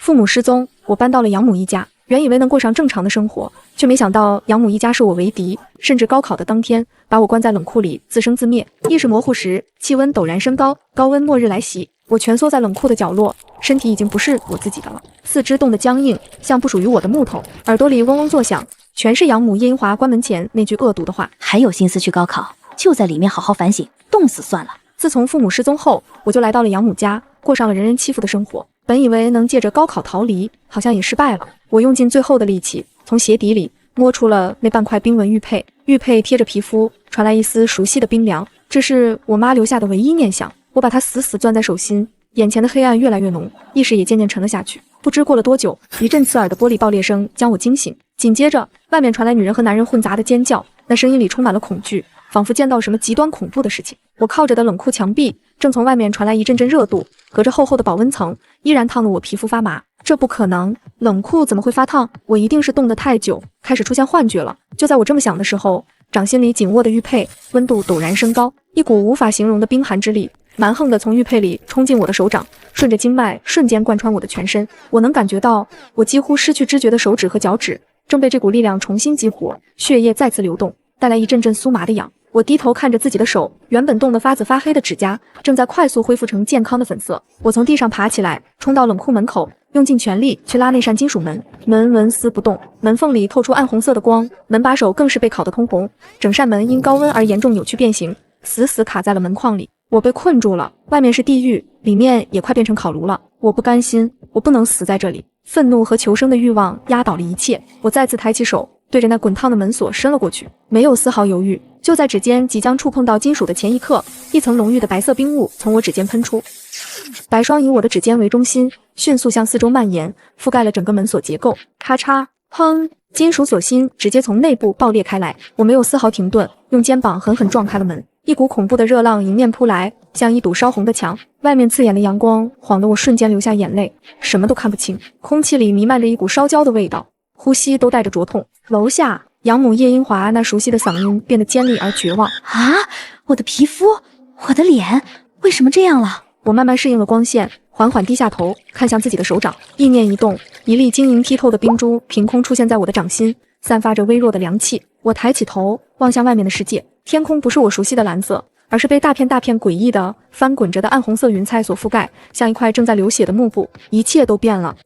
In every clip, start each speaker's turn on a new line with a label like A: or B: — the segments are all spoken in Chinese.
A: 父母失踪，我搬到了养母一家。原以为能过上正常的生活，却没想到养母一家视我为敌，甚至高考的当天把我关在冷库里自生自灭。意识模糊时，气温陡然升高，高温末日来袭。我蜷缩在冷库的角落，身体已经不是我自己的了，四肢冻得僵硬，像不属于我的木头，耳朵里嗡嗡作响，全是养母叶英华关门前那句恶毒的话。
B: 还有心思去高考，就在里面好好反省，冻死算了。
A: 自从父母失踪后，我就来到了养母家，过上了人人欺负的生活。本以为能借着高考逃离，好像也失败了。我用尽最后的力气，从鞋底里摸出了那半块冰纹玉佩，玉佩贴着皮肤，传来一丝熟悉的冰凉。这是我妈留下的唯一念想，我把它死死攥在手心。眼前的黑暗越来越浓，意识也渐渐沉了下去。不知过了多久，一阵刺耳的玻璃爆裂声将我惊醒，紧接着外面传来女人和男人混杂的尖叫，那声音里充满了恐惧，仿佛见到什么极端恐怖的事情。我靠着的冷库墙壁正从外面传来一阵阵热度，隔着厚厚的保温层，依然烫得我皮肤发麻。这不可能，冷库怎么会发烫？我一定是冻得太久，开始出现幻觉了。就在我这么想的时候，掌心里紧握的玉佩温度陡然升高，一股无法形容的冰寒之力蛮横地从玉佩里冲进我的手掌，顺着经脉瞬间贯穿我的全身。我能感觉到我几乎失去知觉的手指和脚趾正被这股力量重新激活，血液再次流动，带来一阵阵酥麻的痒。我低头看着自己的手，原本冻得发紫发黑的指甲正在快速恢复成健康的粉色。我从地上爬起来，冲到冷库门口，用尽全力去拉那扇金属门，门纹丝不动，门缝里透出暗红色的光，门把手更是被烤得通红，整扇门因高温而严重扭曲变形，死死卡在了门框里。我被困住了，外面是地狱，里面也快变成烤炉了。我不甘心，我不能死在这里。愤怒和求生的欲望压倒了一切，我再次抬起手，对着那滚烫的门锁伸了过去，没有丝毫犹豫。就在指尖即将触碰到金属的前一刻，一层浓郁的白色冰雾从我指尖喷出，白霜以我的指尖为中心，迅速向四周蔓延，覆盖了整个门锁结构。咔嚓，砰！金属锁芯直接从内部爆裂开来，我没有丝毫停顿，用肩膀狠狠撞开了门。一股恐怖的热浪迎面扑来，像一堵烧红的墙。外面刺眼的阳光晃得我瞬间流下眼泪，什么都看不清。空气里弥漫着一股烧焦的味道，呼吸都带着灼痛。楼下，养母叶英华那熟悉的嗓音变得尖利而绝望。
B: 啊，我的皮肤，我的脸，为什么这样了？
A: 我慢慢适应了光线，缓缓低下头，看向自己的手掌。意念一动，一粒晶莹剔透的冰珠凭空出现在我的掌心，散发着微弱的凉气。我抬起头，望向外面的世界。天空不是我熟悉的蓝色，而是被大片大片诡异的翻滚着的暗红色云彩所覆盖，像一块正在流血的幕布。一切都变了。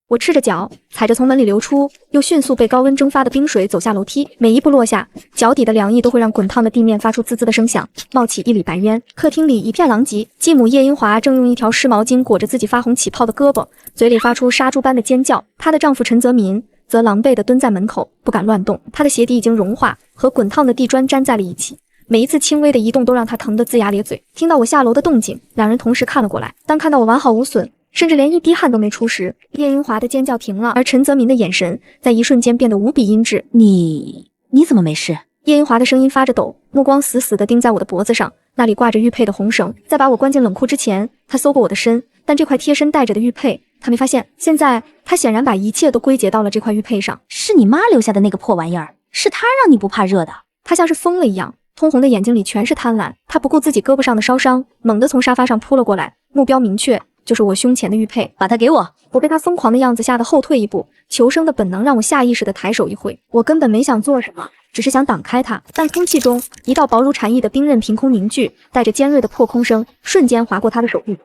A: 我赤着脚，踩着从门里流出又迅速被高温蒸发的冰水走下楼梯，每一步落下，脚底的凉意都会让滚烫的地面发出滋滋的声响，冒起一缕白烟。客厅里一片狼藉，继母叶英华正用一条湿毛巾裹着自己发红起泡的胳膊，嘴里发出杀猪般的尖叫。她的丈夫陈泽民则狼狈地蹲在门口，不敢乱动。他的鞋底已经融化，和滚烫的地砖粘在了一起，每一次轻微的移动都让他疼得龇牙咧嘴。听到我下楼的动静，两人同时看了过来。当看到我完好无损，甚至连一滴汗都没出时，叶英华的尖叫停了，而陈泽民的眼神在一瞬间变得无比阴鸷。
B: 你怎么没事？
A: 叶英华的声音发着抖，目光死死地盯在我的脖子上，那里挂着玉佩的红绳。在把我关进冷库之前，他搜过我的身，但这块贴身带着的玉佩他没发现。现在他显然把一切都归结到了这块玉佩上。
B: 是你妈留下的那个破玩意儿，是她让你不怕热的。
A: 他像是疯了一样，通红的眼睛里全是贪婪。他不顾自己胳膊上的烧伤，猛地从沙发上扑了过来，目标明确，就是我胸前的玉佩。
B: 把它给我！
A: 我被他疯狂的样子吓得后退一步，求生的本能让我下意识地抬手一挥。我根本没想做什么，只是想挡开他，但空气中一道薄如蝉翼的冰刃凭空凝聚，带着尖锐的破空声，瞬间划过他的手臂。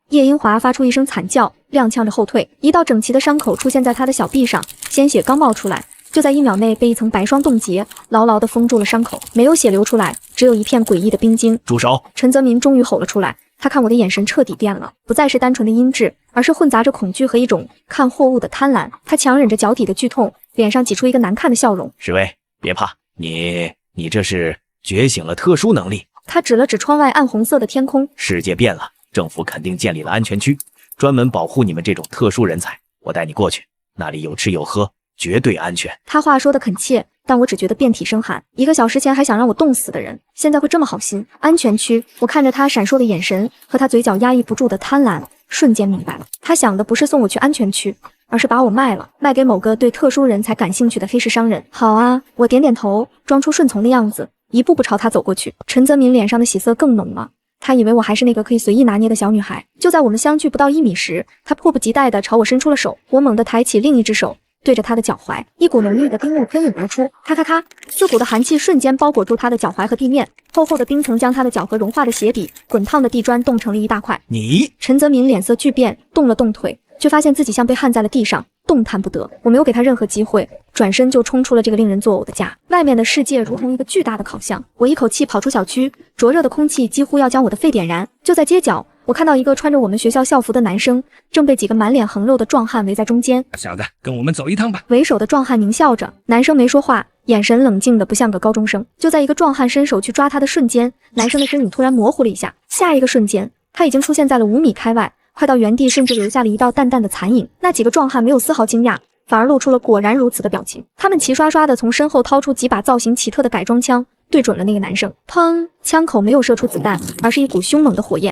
A: 叶英华发出一声惨叫，踉跄着后退，一道整齐的伤口出现在他的小臂上，鲜血刚冒出来，就在1秒内被一层白霜冻结，牢牢地封住了伤口，没有血流出来，只有一片诡异的冰晶。
C: 住手！
A: 陈泽民终于吼了出来，他看我的眼神彻底变了，不再是单纯的阴鸷，而是混杂着恐惧和一种看货物的贪婪。他强忍着脚底的剧痛，脸上挤出一个难看的笑容。
C: 史威，别怕，你这是觉醒了特殊能力。
A: 他指了指窗外暗红色的天空。
C: 世界变了，政府肯定建立了安全区，专门保护你们这种特殊人才。我带你过去，那里有吃有喝，绝对安全。
A: 他话说得恳切，但我只觉得遍体生寒。1个小时前还想让我冻死的人，现在会这么好心？安全区？我看着他闪烁的眼神和他嘴角压抑不住的贪婪，瞬间明白了，他想的不是送我去安全区，而是把我卖了，卖给某个对特殊人才感兴趣的黑市商人。好啊，我点点头，装出顺从的样子，一步步朝他走过去。陈泽民脸上的喜色更浓了，他以为我还是那个可以随意拿捏的小女孩。就在我们相距不到1米时，他迫不及待地朝我伸出了手，我猛地抬起另一只手，对着他的脚踝，一股浓郁的冰雾喷涌而出，咔咔咔，刺骨的寒气瞬间包裹住他的脚踝和地面，厚厚的冰层将他的脚和融化的鞋底、滚烫的地砖冻成了一大块。
C: 你
A: 陈泽民脸色巨变，动了动腿，却发现自己像被焊在了地上，动弹不得。我没有给他任何机会，转身就冲出了这个令人作呕的家。外面的世界如同一个巨大的烤箱，我一口气跑出小区，灼热的空气几乎要将我的肺点燃。就在街角，我看到一个穿着我们学校校服的男生，正被几个满脸横肉的壮汉围在中间。
D: 小子，跟我们走一趟吧。
A: 为首的壮汉狞笑着，男生没说话，眼神冷静的不像个高中生。就在一个壮汉伸手去抓他的瞬间，男生的身影突然模糊了一下，下一个瞬间，他已经出现在了5米开外，快到原地甚至留下了一道淡淡的残影。那几个壮汉没有丝毫惊讶，反而露出了果然如此的表情。他们齐刷刷地从身后掏出几把造型奇特的改装枪，对准了那个男生。砰！枪口没有射出子弹，而是一股凶猛的火焰。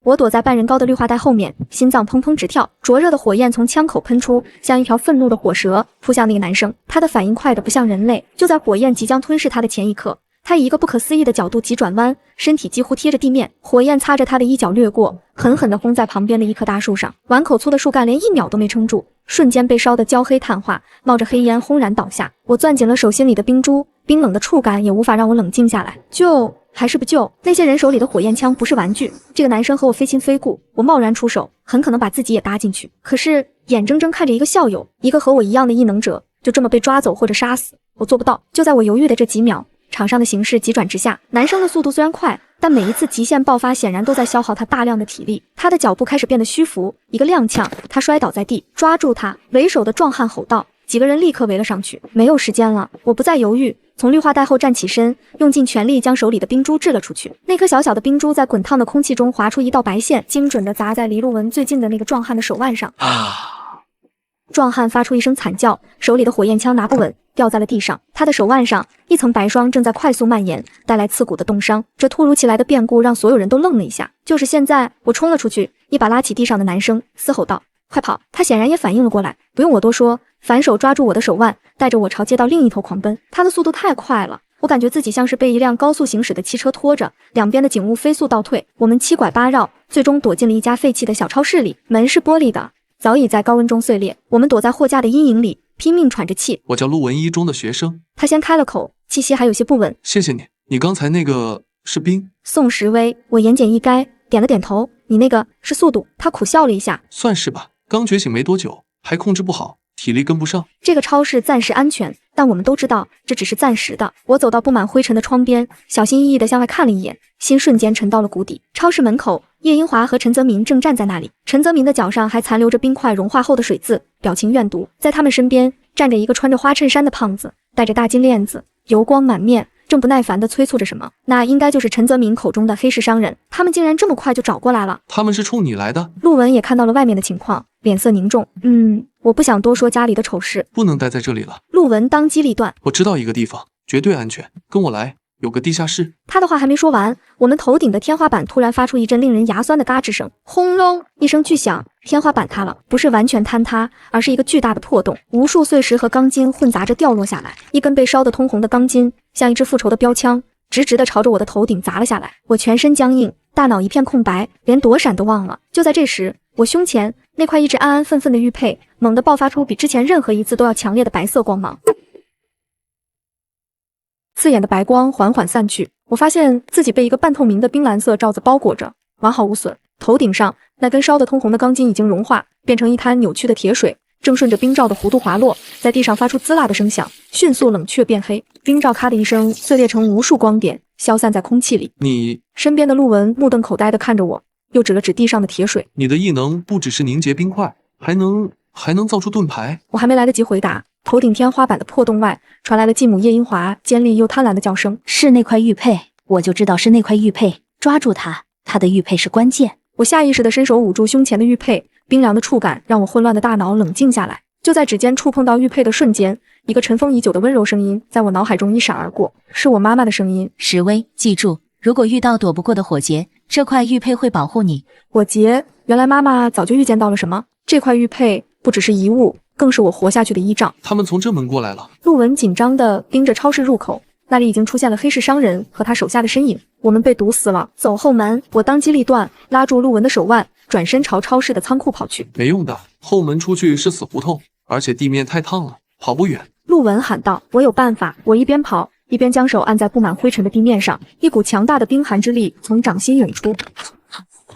A: 我躲在半人高的绿化带后面，心脏砰砰直跳。灼热的火焰从枪口喷出，像一条愤怒的火蛇扑向那个男生。他的反应快得不像人类，就在火焰即将吞噬他的前一刻，他以一个不可思议的角度急转弯，身体几乎贴着地面，火焰擦着他的衣角掠过，狠狠地轰在旁边的一棵大树上。碗口粗的树干连1秒都没撑住，瞬间被烧得焦黑碳化，冒着黑烟轰然倒下。我攥紧了手心里的冰珠，冰冷的触感也无法让我冷静下来。救还是不救？那些人手里的火焰枪不是玩具，这个男生和我非亲非故，我贸然出手，很可能把自己也搭进去。可是眼睁睁看着一个校友，一个和我一样的异能者，就这么被抓走或者杀死，我做不到。就在我犹豫的这几秒，场上的形势急转直下，男生的速度虽然快，但每一次极限爆发显然都在消耗他大量的体力。他的脚步开始变得虚浮，一个踉跄，他摔倒在地。抓住他！为首的壮汉吼道。几个人立刻围了上去，没有时间了，我不再犹豫，从绿化带后站起身，用尽全力将手里的冰珠掷了出去。那颗小小的冰珠在滚烫的空气中划出一道白线，精准地砸在离陆文最近的那个壮汉的手腕上。壮汉发出一声惨叫，手里的火焰枪拿不稳，掉在了地上。他的手腕上一层白霜正在快速蔓延，带来刺骨的冻伤。这突如其来的变故让所有人都愣了一下。就是现在，我冲了出去，一把拉起地上的男生，嘶吼道：“快跑！”他显然也反应了过来，不用我多说，反手抓住我的手腕，带着我朝街道另一头狂奔。他的速度太快了，我感觉自己像是被一辆高速行驶的汽车拖着，两边的景物飞速倒退，我们七拐八绕，最终躲进了一家废弃的小超市里。门是玻璃的，早已在高温中碎裂。我们躲在货架的阴影里，拼命喘着气。
E: 我叫陆文一中的学生。
A: 他先开了口，气息还有些不稳。
E: 谢谢你，你刚才那个是冰？
A: 宋时威，我言简意赅，点了点头。你那个是速度？他苦笑了一下。
E: 算是吧，刚觉醒没多久，还控制不好，体力跟不上。
A: 这个超市暂时安全，但我们都知道这只是暂时的。我走到布满灰尘的窗边，小心翼翼地向外看了一眼，心瞬间沉到了谷底。超市门口，叶英华和陈泽民正站在那里，陈泽民的脚上还残留着冰块融化后的水渍，表情怨毒。在他们身边站着一个穿着花衬衫的胖子，戴着大金链子，油光满面，正不耐烦地催促着什么。那应该就是陈泽民口中的黑市商人。他们竟然这么快就找过来了。
E: 他们是冲你来的？
A: 陆文也看到了外面的情况，脸色凝重。我不想多说家里的丑事。
E: 不能待在这里了。
A: 陆文当机立断。
E: 我知道一个地方，绝对安全，跟我来，有个地下室。
A: 他的话还没说完，我们头顶的天花板突然发出一阵令人牙酸的嘎吱声，轰隆一声巨响，天花板塌了，不是完全坍塌，而是一个巨大的破洞，无数碎石和钢筋混杂着掉落下来，一根被烧得通红的钢筋像一支复仇的标枪，直直地朝着我的头顶砸了下来。我全身僵硬，大脑一片空白，连躲闪都忘了。就在这时，我胸前那块一直安安分分的玉佩猛地爆发出比之前任何一次都要强烈的白色光芒，刺眼的白光缓缓散去，我发现自己被一个半透明的冰蓝色罩子包裹着，完好无损。头顶上那根烧得通红的钢筋已经融化，变成一滩扭曲的铁水，正顺着冰罩的弧度滑落，在地上发出滋啦的声响，迅速冷却变黑。冰罩咔的一声碎裂成无数光点，消散在空气里。
E: 你
A: 身边的陆文目瞪口呆地看着我，又指了指地上的铁水。
E: 你的异能不只是凝结冰块，还能造出盾牌。
A: 我还没来得及回答，头顶天花板的破洞外传来了继母叶英华尖利又贪婪的叫声。
B: 是那块玉佩，我就知道是那块玉佩，抓住它，它的玉佩是关键。
A: 我下意识地伸手捂住胸前的玉佩，冰凉的触感让我混乱的大脑冷静下来。就在指尖触碰到玉佩的瞬间，一个尘封已久的温柔声音在我脑海中一闪而过，是我妈妈的声音。
F: 石威，记住，如果遇到躲不过的火劫，这块玉佩会保护你。
A: 火劫？原来妈妈早就预见到了什么？这块玉佩不只是遗物，更是我活下去的依仗。
E: 他们从这门过来了。
A: 陆文紧张地盯着超市入口，那里已经出现了黑市商人和他手下的身影。我们被毒死了。走后门，我当机立断，拉住陆文的手腕，转身朝超市的仓库跑去。
E: 没用的，后门出去是死胡同，而且地面太烫了，跑不远。
A: 陆文喊道：“我有办法！”我一边跑一边将手按在布满灰尘的地面上，一股强大的冰寒之力从掌心涌出。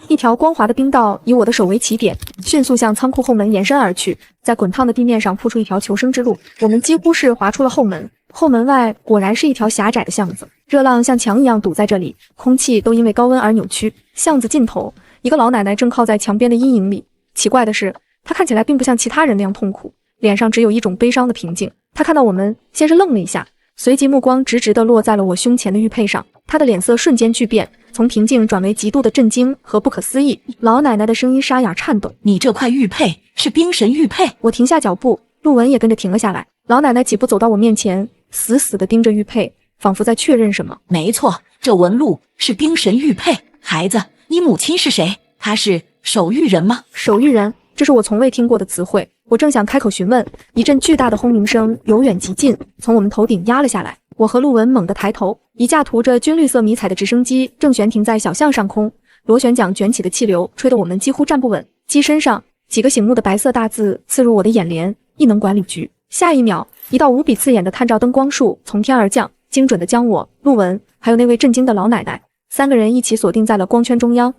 A: 一条光滑的冰道以我的手为起点，迅速向仓库后门延伸而去，在滚烫的地面上铺出一条求生之路。我们几乎是滑出了后门，后门外果然是一条狭窄的巷子，热浪像墙一样堵在这里，空气都因为高温而扭曲。巷子尽头，一个老奶奶正靠在墙边的阴影里。奇怪的是，她看起来并不像其他人那样痛苦，脸上只有一种悲伤的平静。她看到我们，先是愣了一下，随即目光直直地落在了我胸前的玉佩上，她的脸色瞬间巨变，从平静转为极度的震惊和不可思议。老奶奶的声音沙哑颤抖：“
D: 你这块玉佩是冰神玉佩？”
A: 我停下脚步，陆文也跟着停了下来。老奶奶几步走到我面前，死死地盯着玉佩，仿佛在确认什么。
D: 没错，这纹路是冰神玉佩。孩子，你母亲是谁？她是守玉人吗？
A: 守玉人，这是我从未听过的词汇。我正想开口询问，一阵巨大的轰鸣声由远及近，从我们头顶压了下来。我和陆文猛地抬头，一架涂着军绿色迷彩的直升机正悬停在小巷上空，螺旋桨卷起的气流吹得我们几乎站不稳。机身上几个醒目的白色大字刺入我的眼帘：艺能管理局。下一秒，一道无比刺眼的探照灯光束从天而降，精准地将我、陆文还有那位震惊的老奶奶三个人一起锁定在了光圈中央。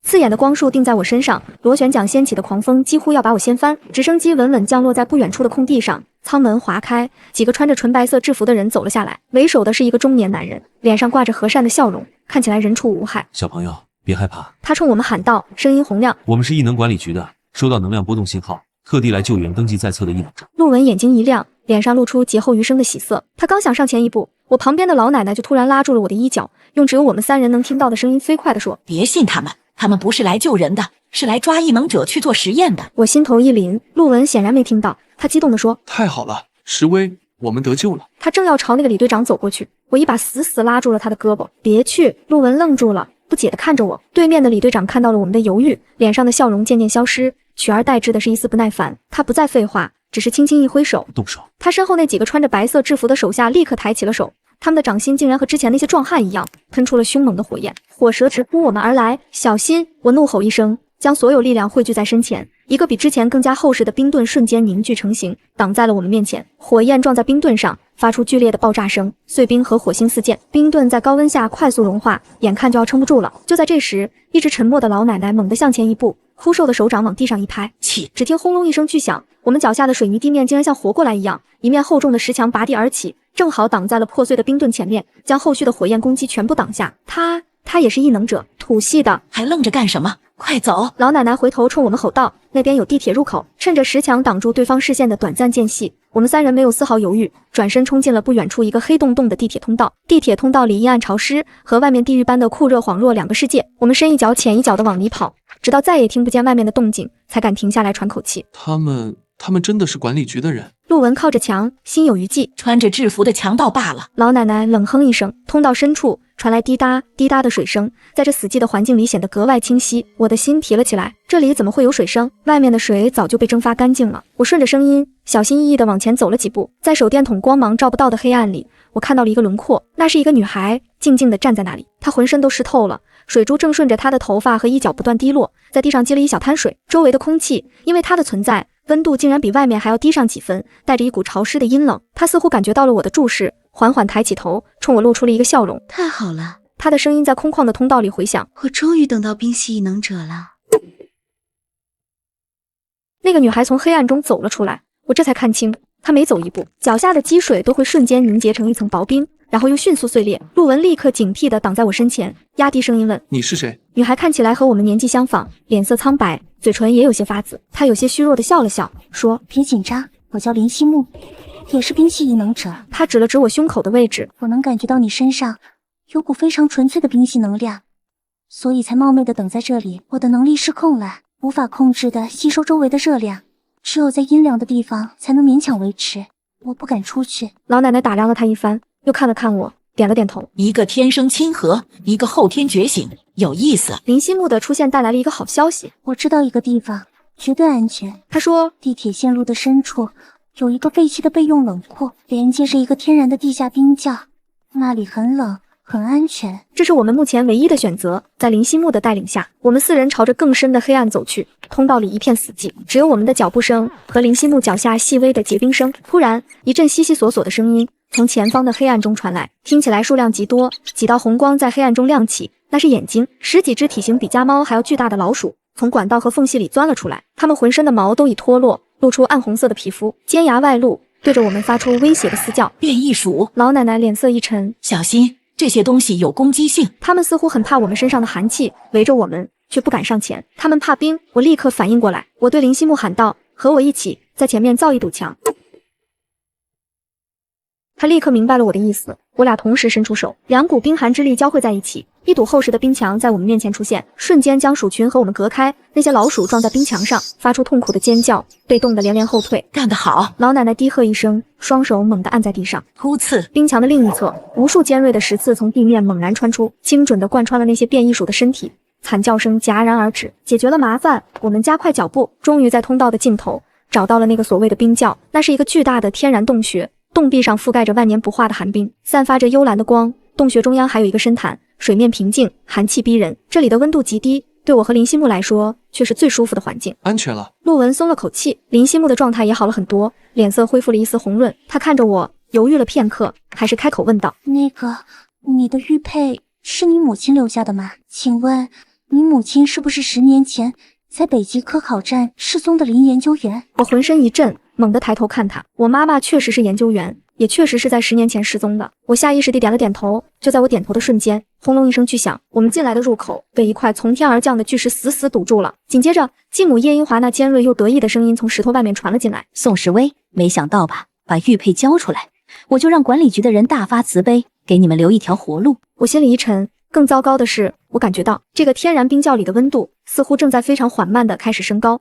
A: 刺眼的光束定在我身上，螺旋桨掀起的狂风几乎要把我掀翻。直升机稳稳降落在不远处的空地上，舱门划开，几个穿着纯白色制服的人走了下来。为首的是一个中年男人，脸上挂着和善的笑容，看起来人畜无害。
G: 小朋友，别害怕，
A: 他冲我们喊道，声音洪亮：“
G: 我们是异能管理局的，收到能量波动信号，特地来救援登记在册的异能者。”
A: 陆文眼睛一亮，脸上露出劫后余生的喜色。他刚想上前一步，我旁边的老奶奶就突然拉住了我的衣角，用只有我们三人能听到的声音飞快地说：“
D: 别信他们，他们不是来救人的，是来抓异能者去做实验的。”
A: 我心头一凛，陆文显然没听到，他激动地说：“
E: 太好了，石威，我们得救了。”
A: 他正要朝那个李队长走过去，我一把死死拉住了他的胳膊。“别去！”陆文愣住了，不解地看着我。对面的李队长看到了我们的犹豫，脸上的笑容渐渐消失，取而代之的是一丝不耐烦。他不再废话，只是轻轻一挥手，
G: 动手。
A: 他身后那几个穿着白色制服的手下立刻抬起了手，他们的掌心竟然和之前那些壮汉一样，喷出了凶猛的火焰，火舌直扑我们而来。小心！我怒吼一声，将所有力量汇聚在身前，一个比之前更加厚实的冰盾瞬间凝聚成型，挡在了我们面前。火焰撞在冰盾上，发出剧烈的爆炸声，碎冰和火星四溅，冰盾在高温下快速融化，眼看就要撑不住了。就在这时，一直沉默的老奶奶猛地向前一步，枯瘦的手掌往地上一拍，只听轰隆一声巨响，我们脚下的水泥地面竟然像活过来一样，一面厚重的石墙拔地而起，正好挡在了破碎的冰盾前面，将后续的火焰攻击全部挡下。他也是异能者，土系的。
D: 还愣着干什么？快走！
A: 老奶奶回头冲我们吼道：“那边有地铁入口。”趁着石墙挡住对方视线的短暂间隙，我们三人没有丝毫犹豫，转身冲进了不远处一个黑洞洞的地铁通道。地铁通道里阴暗潮湿，和外面地狱般的酷热恍若两个世界。我们深一脚浅一脚的往里跑，直到再也听不见外面的动静，才敢停下来喘口气。
E: 他们真的是管理局的人？
A: 陆文靠着墙，心有余悸。
D: 穿着制服的强盗罢了。
A: 老奶奶冷哼一声，通道深处传来滴答滴答的水声，在这死寂的环境里显得格外清晰。我的心提了起来，这里怎么会有水声？外面的水早就被蒸发干净了。我顺着声音小心翼翼地往前走了几步，在手电筒光芒照不到的黑暗里，我看到了一个轮廓，那是一个女孩，静静地站在那里。她浑身都湿透了，水珠正顺着她的头发和衣角不断滴落，在地上积了一小滩水。周围的空气因为她的存在，温度竟然比外面还要低上几分，带着一股潮湿的阴冷。她似乎感觉到了我的注视，缓缓抬起头，冲我露出了一个笑容。
B: 太好了，
A: 她的声音在空旷的通道里回响。
B: 我终于等到冰系异能者了。
A: 那个女孩从黑暗中走了出来，我这才看清，她每走一步，脚下的积水都会瞬间凝结成一层薄冰，然后又迅速碎裂。陆文立刻警惕地挡在我身前，压低声音问：“
E: 你是谁？”
A: 女孩看起来和我们年纪相仿，脸色苍白，嘴唇也有些发紫。她有些虚弱地笑了笑，说：“
H: 别紧张，我叫林希木，也是冰系异能者。”
A: 她指了指我胸口的位置。
H: 我能感觉到你身上有股非常纯粹的冰系能量，所以才冒昧地等在这里。我的能力失控了，无法控制地吸收周围的热量，只有在阴凉的地方才能勉强维持。我不敢出去。
A: 老奶奶打量了她一番，又看了看我，点了点头。
D: 一个天生亲和，一个后天觉醒，有意思。
A: 林希木的出现带来了一个好消息。
H: 我知道一个地方绝对安全。
A: 她说，
H: 地铁线路的深处有一个废弃的备用冷库，连接着一个天然的地下冰窖，那里很冷，很安全。
A: 这是我们目前唯一的选择。在林希木的带领下，我们4人朝着更深的黑暗走去。通道里一片死寂，只有我们的脚步声和林希木脚下细微的结冰声。突然，一阵悉悉索索的声音从前方的黑暗中传来，听起来数量极多，几道红光在黑暗中亮起，那是眼睛。10几只体型比家猫还要巨大的老鼠从管道和缝隙里钻了出来，它们浑身的毛都已脱落，露出暗红色的皮肤，尖牙外露，对着我们发出威胁的嘶叫。
D: 变异鼠，
A: 老奶奶脸色一沉，
D: 小心，这些东西有攻击性。
A: 它们似乎很怕我们身上的寒气，围着我们，却不敢上前。它们怕冰。我立刻反应过来，我对林希木喊道：“和我一起，在前面造一堵墙。”他立刻明白了我的意思，我俩同时伸出手，2股冰寒之力交汇在一起，一堵厚实的冰墙在我们面前出现，瞬间将鼠群和我们隔开。那些老鼠撞在冰墙上，发出痛苦的尖叫，被冻得连连后退。
D: 干得好！
A: 老奶奶低喝一声，双手猛地按在地上，
D: 突刺。
A: 冰墙的另一侧，无数尖锐的石刺从地面猛然穿出，精准地贯穿了那些变异鼠的身体。惨叫声戛然而止，解决了麻烦。我们加快脚步，终于在通道的尽头找到了那个所谓的冰窖。那是一个巨大的天然洞穴，洞壁上覆盖着万年不化的寒冰，散发着幽蓝的光。洞穴中央还有一个深潭，水面平静，寒气逼人。这里的温度极低，对我和林希木来说却是最舒服的环境。
E: 安全了。
A: 陆文松了口气，林希木的状态也好了很多，脸色恢复了一丝红润。他看着我，犹豫了片刻，还是开口问道：“
H: 那个，你的玉佩是你母亲留下的吗？请问你母亲是不是10年前在北极科考站失踪的林研究员？”
A: 我浑身一震，猛地抬头看他。我妈妈确实是研究员，也确实是在10年前失踪的。我下意识地点了点头。就在我点头的瞬间，轰隆一声巨响，我们进来的入口被一块从天而降的巨石死死堵住了。紧接着，继母叶英华那尖锐又得意的声音从石头外面传了进来：“
B: 宋时威，没想到吧？把玉佩交出来，我就让管理局的人大发慈悲，给你们留一条活路。”
A: 我心里一沉。更糟糕的是，我感觉到这个天然冰窖里的温度似乎正在非常缓慢地开始升高。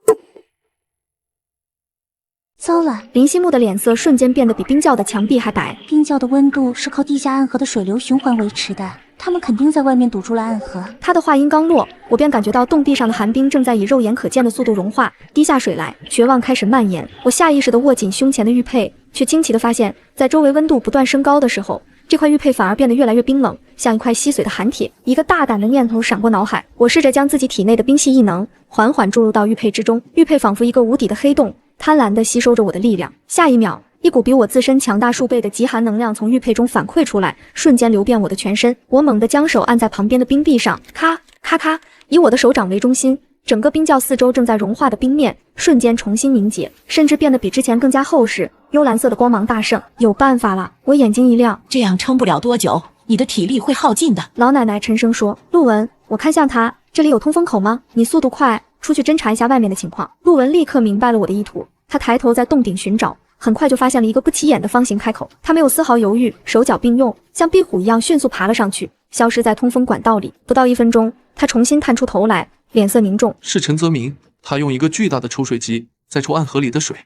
H: 糟了！
A: 林希木的脸色瞬间变得比冰窖的墙壁还白。
H: 冰窖的温度是靠地下暗河的水流循环维持的，他们肯定在外面堵住了暗河。
A: 他的话音刚落，我便感觉到洞壁上的寒冰正在以肉眼可见的速度融化，滴下水来，绝望开始蔓延。我下意识地握紧胸前的玉佩，却惊奇地发现，在周围温度不断升高的时候，这块玉佩反而变得越来越冰冷，像一块吸水的寒铁。一个大胆的念头闪过脑海，我试着将自己体内的冰系异能缓缓注入到玉佩之中，玉佩仿佛一个无底的黑洞，贪婪地吸收着我的力量。下一秒，一股比我自身强大数倍的极寒能量从玉佩中反馈出来，瞬间流遍我的全身。我猛地将手按在旁边的冰壁上，咔咔咔，以我的手掌为中心，整个冰窖四周正在融化的冰面瞬间重新凝结，甚至变得比之前更加厚实，幽蓝色的光芒大盛。有办法了！我眼睛一亮，
D: 这样撑不了多久，你的体力会耗尽的。
A: 老奶奶沉声说：“陆文，我看向他，这里有通风口吗？你速度快，出去侦查一下外面的情况。”陆文立刻明白了我的意图，他抬头在洞顶寻找，很快就发现了一个不起眼的方形开口。他没有丝毫犹豫，手脚并用，像壁虎一样迅速爬了上去，消失在通风管道里。不到1分钟，他重新探出头来，脸色凝重。
E: 是陈泽明，他用一个巨大的抽水机在抽暗河里的水。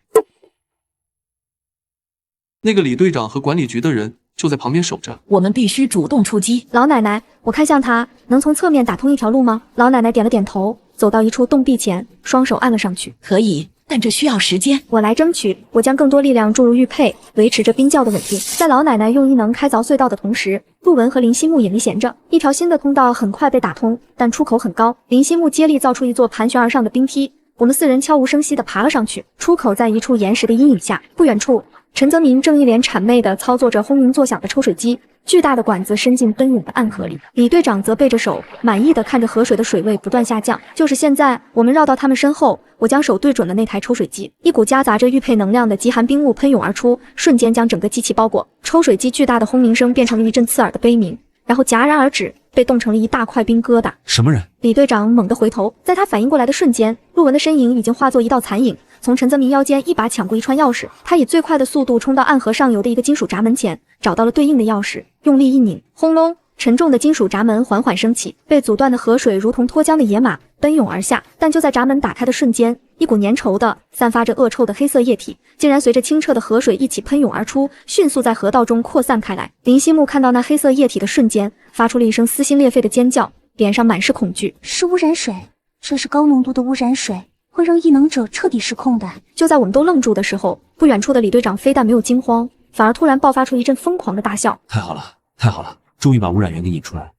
E: 那个李队长和管理局的人就在旁边守着。
D: 我们必须主动出击。
A: 老奶奶，我看向他，能从侧面打通一条路吗？老奶奶点了点头，走到一处洞壁前，双手按了上去。
D: 可以，但这需要时间。
A: 我来争取。我将更多力量注入玉佩，维持着冰窖的稳定。在老奶奶用异能开凿隧道的同时，陆文和林希木也没闲着。一条新的通道很快被打通，但出口很高。林希木接力造出一座盘旋而上的冰梯，我们4人悄无声息地爬了上去。出口在一处岩石的阴影下，不远处，陈泽民正一脸谄媚地操作着轰鸣作响的抽水机，巨大的管子伸进奔涌的暗河里。李队长则背着手，满意地看着河水的水位不断下降。就是现在，我们绕到他们身后，我将手对准了那台抽水机，一股夹杂着玉佩能量的极寒冰雾喷涌而出，瞬间将整个机器包裹。抽水机巨大的轰鸣声变成了一阵刺耳的悲鸣，然后戛然而止，被冻成了一大块冰疙瘩。
G: 什么人？
A: 李队长猛地回头，在他反应过来的瞬间，陆文的身影已经化作一道残影，从陈泽民腰间一把抢过一串钥匙。他以最快的速度冲到暗河上游的一个金属闸门前，找到了对应的钥匙，用力一拧，轰隆，沉重的金属闸门缓缓升起，被阻断的河水如同脱缰的野马奔涌而下。但就在闸门打开的瞬间，一股粘稠的、散发着恶臭的黑色液体竟然随着清澈的河水一起喷涌而出，迅速在河道中扩散开来。林希木看到那黑色液体的瞬间，发出了一声撕心裂肺的尖叫，脸上满是恐惧。
H: 是污染水，这是高浓度的污染水，会让异能者彻底失控的。
A: 就在我们都愣住的时候，不远处的李队长非但没有惊慌，反而突然爆发出一阵疯狂的大笑。
G: 太好了，太好了，终于把污染源给引出来了。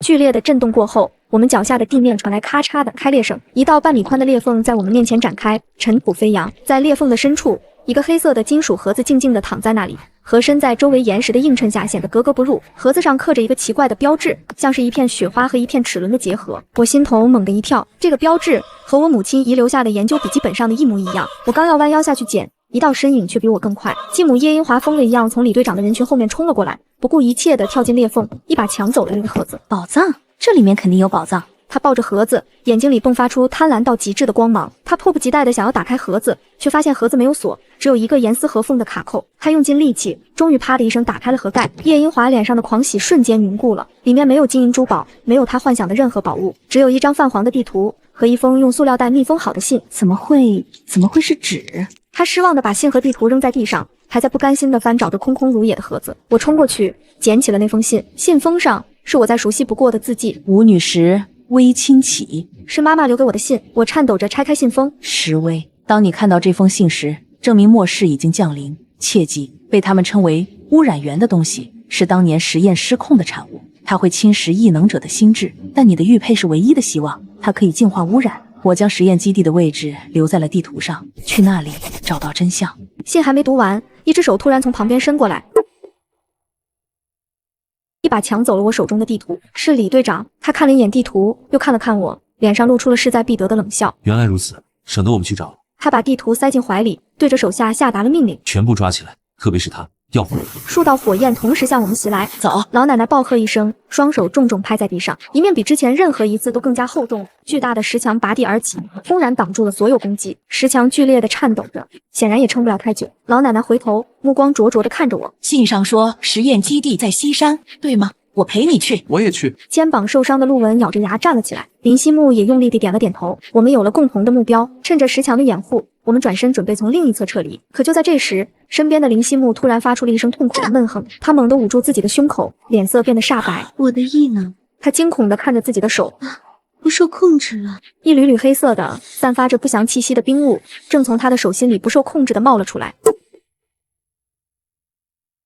A: 剧烈的震动过后，我们脚下的地面传来咔嚓的开裂声，一道半米宽的裂缝在我们面前展开，尘土飞扬。在裂缝的深处，一个黑色的金属盒子静静地躺在那里，盒身在周围岩石的映衬下显得格格不入。盒子上刻着一个奇怪的标志，像是一片雪花和一片齿轮的结合。我心头猛地一跳，这个标志和我母亲遗留下的研究笔记本上的一模一样。我刚要弯腰下去捡，一道身影却比我更快，继母叶英华疯了一样从李队长的人群后面冲了过来，不顾一切地跳进裂缝，一把抢走了那个盒子。
B: 宝藏，这里面肯定有宝藏。
A: 他抱着盒子，眼睛里迸发出贪婪到极致的光芒。他迫不及待地想要打开盒子，却发现盒子没有锁，只有一个严丝合缝的卡扣。他用尽力气，终于啪的一声打开了盒盖。叶英华脸上的狂喜瞬间凝固了，里面没有金银珠宝，没有他幻想的任何宝物，只有一张泛黄的地图和一封用塑料袋密封好的信。
B: 怎么会是纸？
A: 他失望地把信和地图扔在地上，还在不甘心地翻找着空空如也的盒子。我冲过去捡起了那封信，信封上是我再熟悉不过的字迹：
D: 吴女士，微亲启。
A: 是妈妈留给我的信。我颤抖着拆开信封。
D: 石微，当你看到这封信时，证明末世已经降临。切记，被他们称为污染源的东西是当年实验失控的产物，它会侵蚀异能者的心智，但你的玉佩是唯一的希望，它可以净化污染。我将实验基地的位置留在了地图上，去那里找到真相。
A: 信还没读完，一只手突然从旁边伸过来，一把抢走了我手中的地图。是李队长，他看了一眼地图，又看了看我，脸上露出了势在必得的冷笑。
G: 原来如此，省得我们去找了。
A: 他把地图塞进怀里，对着手下下达了命令：
G: 全部抓起来，特别是他，要活。
A: 数道火焰同时向我们袭来。
D: 走！
A: 老奶奶暴喝一声，双手重重拍在地上，一面比之前任何一次都更加厚重。巨大的石墙拔地而起，轰然挡住了所有攻击。石墙剧烈地颤抖着，显然也撑不了太久。老奶奶回头，目光灼灼地看着我。
D: 信上说实验基地在西山，对吗？我陪你去。
E: 我也去。
A: 肩膀受伤的陆文咬着牙站了起来，林希木也用力地点了点头。我们有了共同的目标，趁着石墙的掩护，我们转身准备从另一侧撤离。可就在这时，身边的林希木突然发出了一声痛苦的闷哼，他猛地捂住自己的胸口，脸色变得煞白。
H: 我的异能，
A: 他惊恐地看着自己的手，
H: 不受控制了。
A: 一缕缕黑色的、散发着不祥气息的冰雾，正从他的手心里不受控制地冒了出来。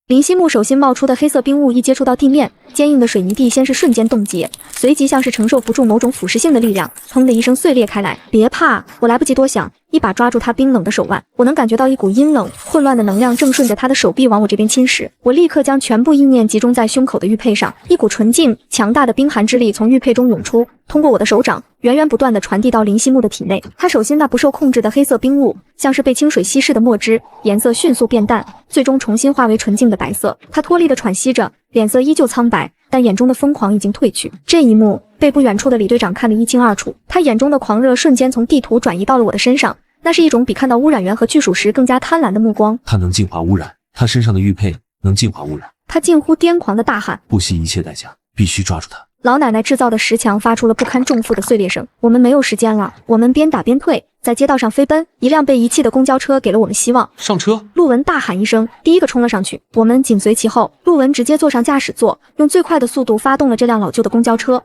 A: 林希木手心冒出的黑色冰雾一接触到地面，坚硬的水泥地先是瞬间冻结，随即像是承受不住某种腐蚀性的力量，砰的一声碎裂开来。别怕，我来不及多想，一把抓住他冰冷的手腕，我能感觉到一股阴冷、混乱的能量正顺着他的手臂往我这边侵蚀。我立刻将全部意念集中在胸口的玉佩上，一股纯净、强大的冰寒之力从玉佩中涌出，通过我的手掌，源源不断地传递到林希木的体内。他手心那不受控制的黑色冰雾，像是被清水稀释的墨汁，颜色迅速变淡，最终重新化为纯净的白色。他脱力地喘息着，脸色依旧苍白，但眼中的疯狂已经褪去。这一幕被不远处的李队长看得一清二楚，他眼中的狂热瞬间从地图转移到了我的身上，那是一种比看到污染源和巨属时更加贪婪的目光。
G: 他能净化污染，他身上的玉佩能净化污染。
A: 他近乎癫狂地大喊，
G: 不惜一切代价，必须抓住他。
A: 老奶奶制造的石墙发出了不堪重负的碎裂声。我们没有时间了，我们边打边退，在街道上飞奔。一辆被遗弃的公交车给了我们希望。
E: 上车！
A: 陆文大喊一声，第一个冲了上去，我们紧随其后。陆文直接坐上驾驶座，用最快的速度发动了这辆老旧的公交车。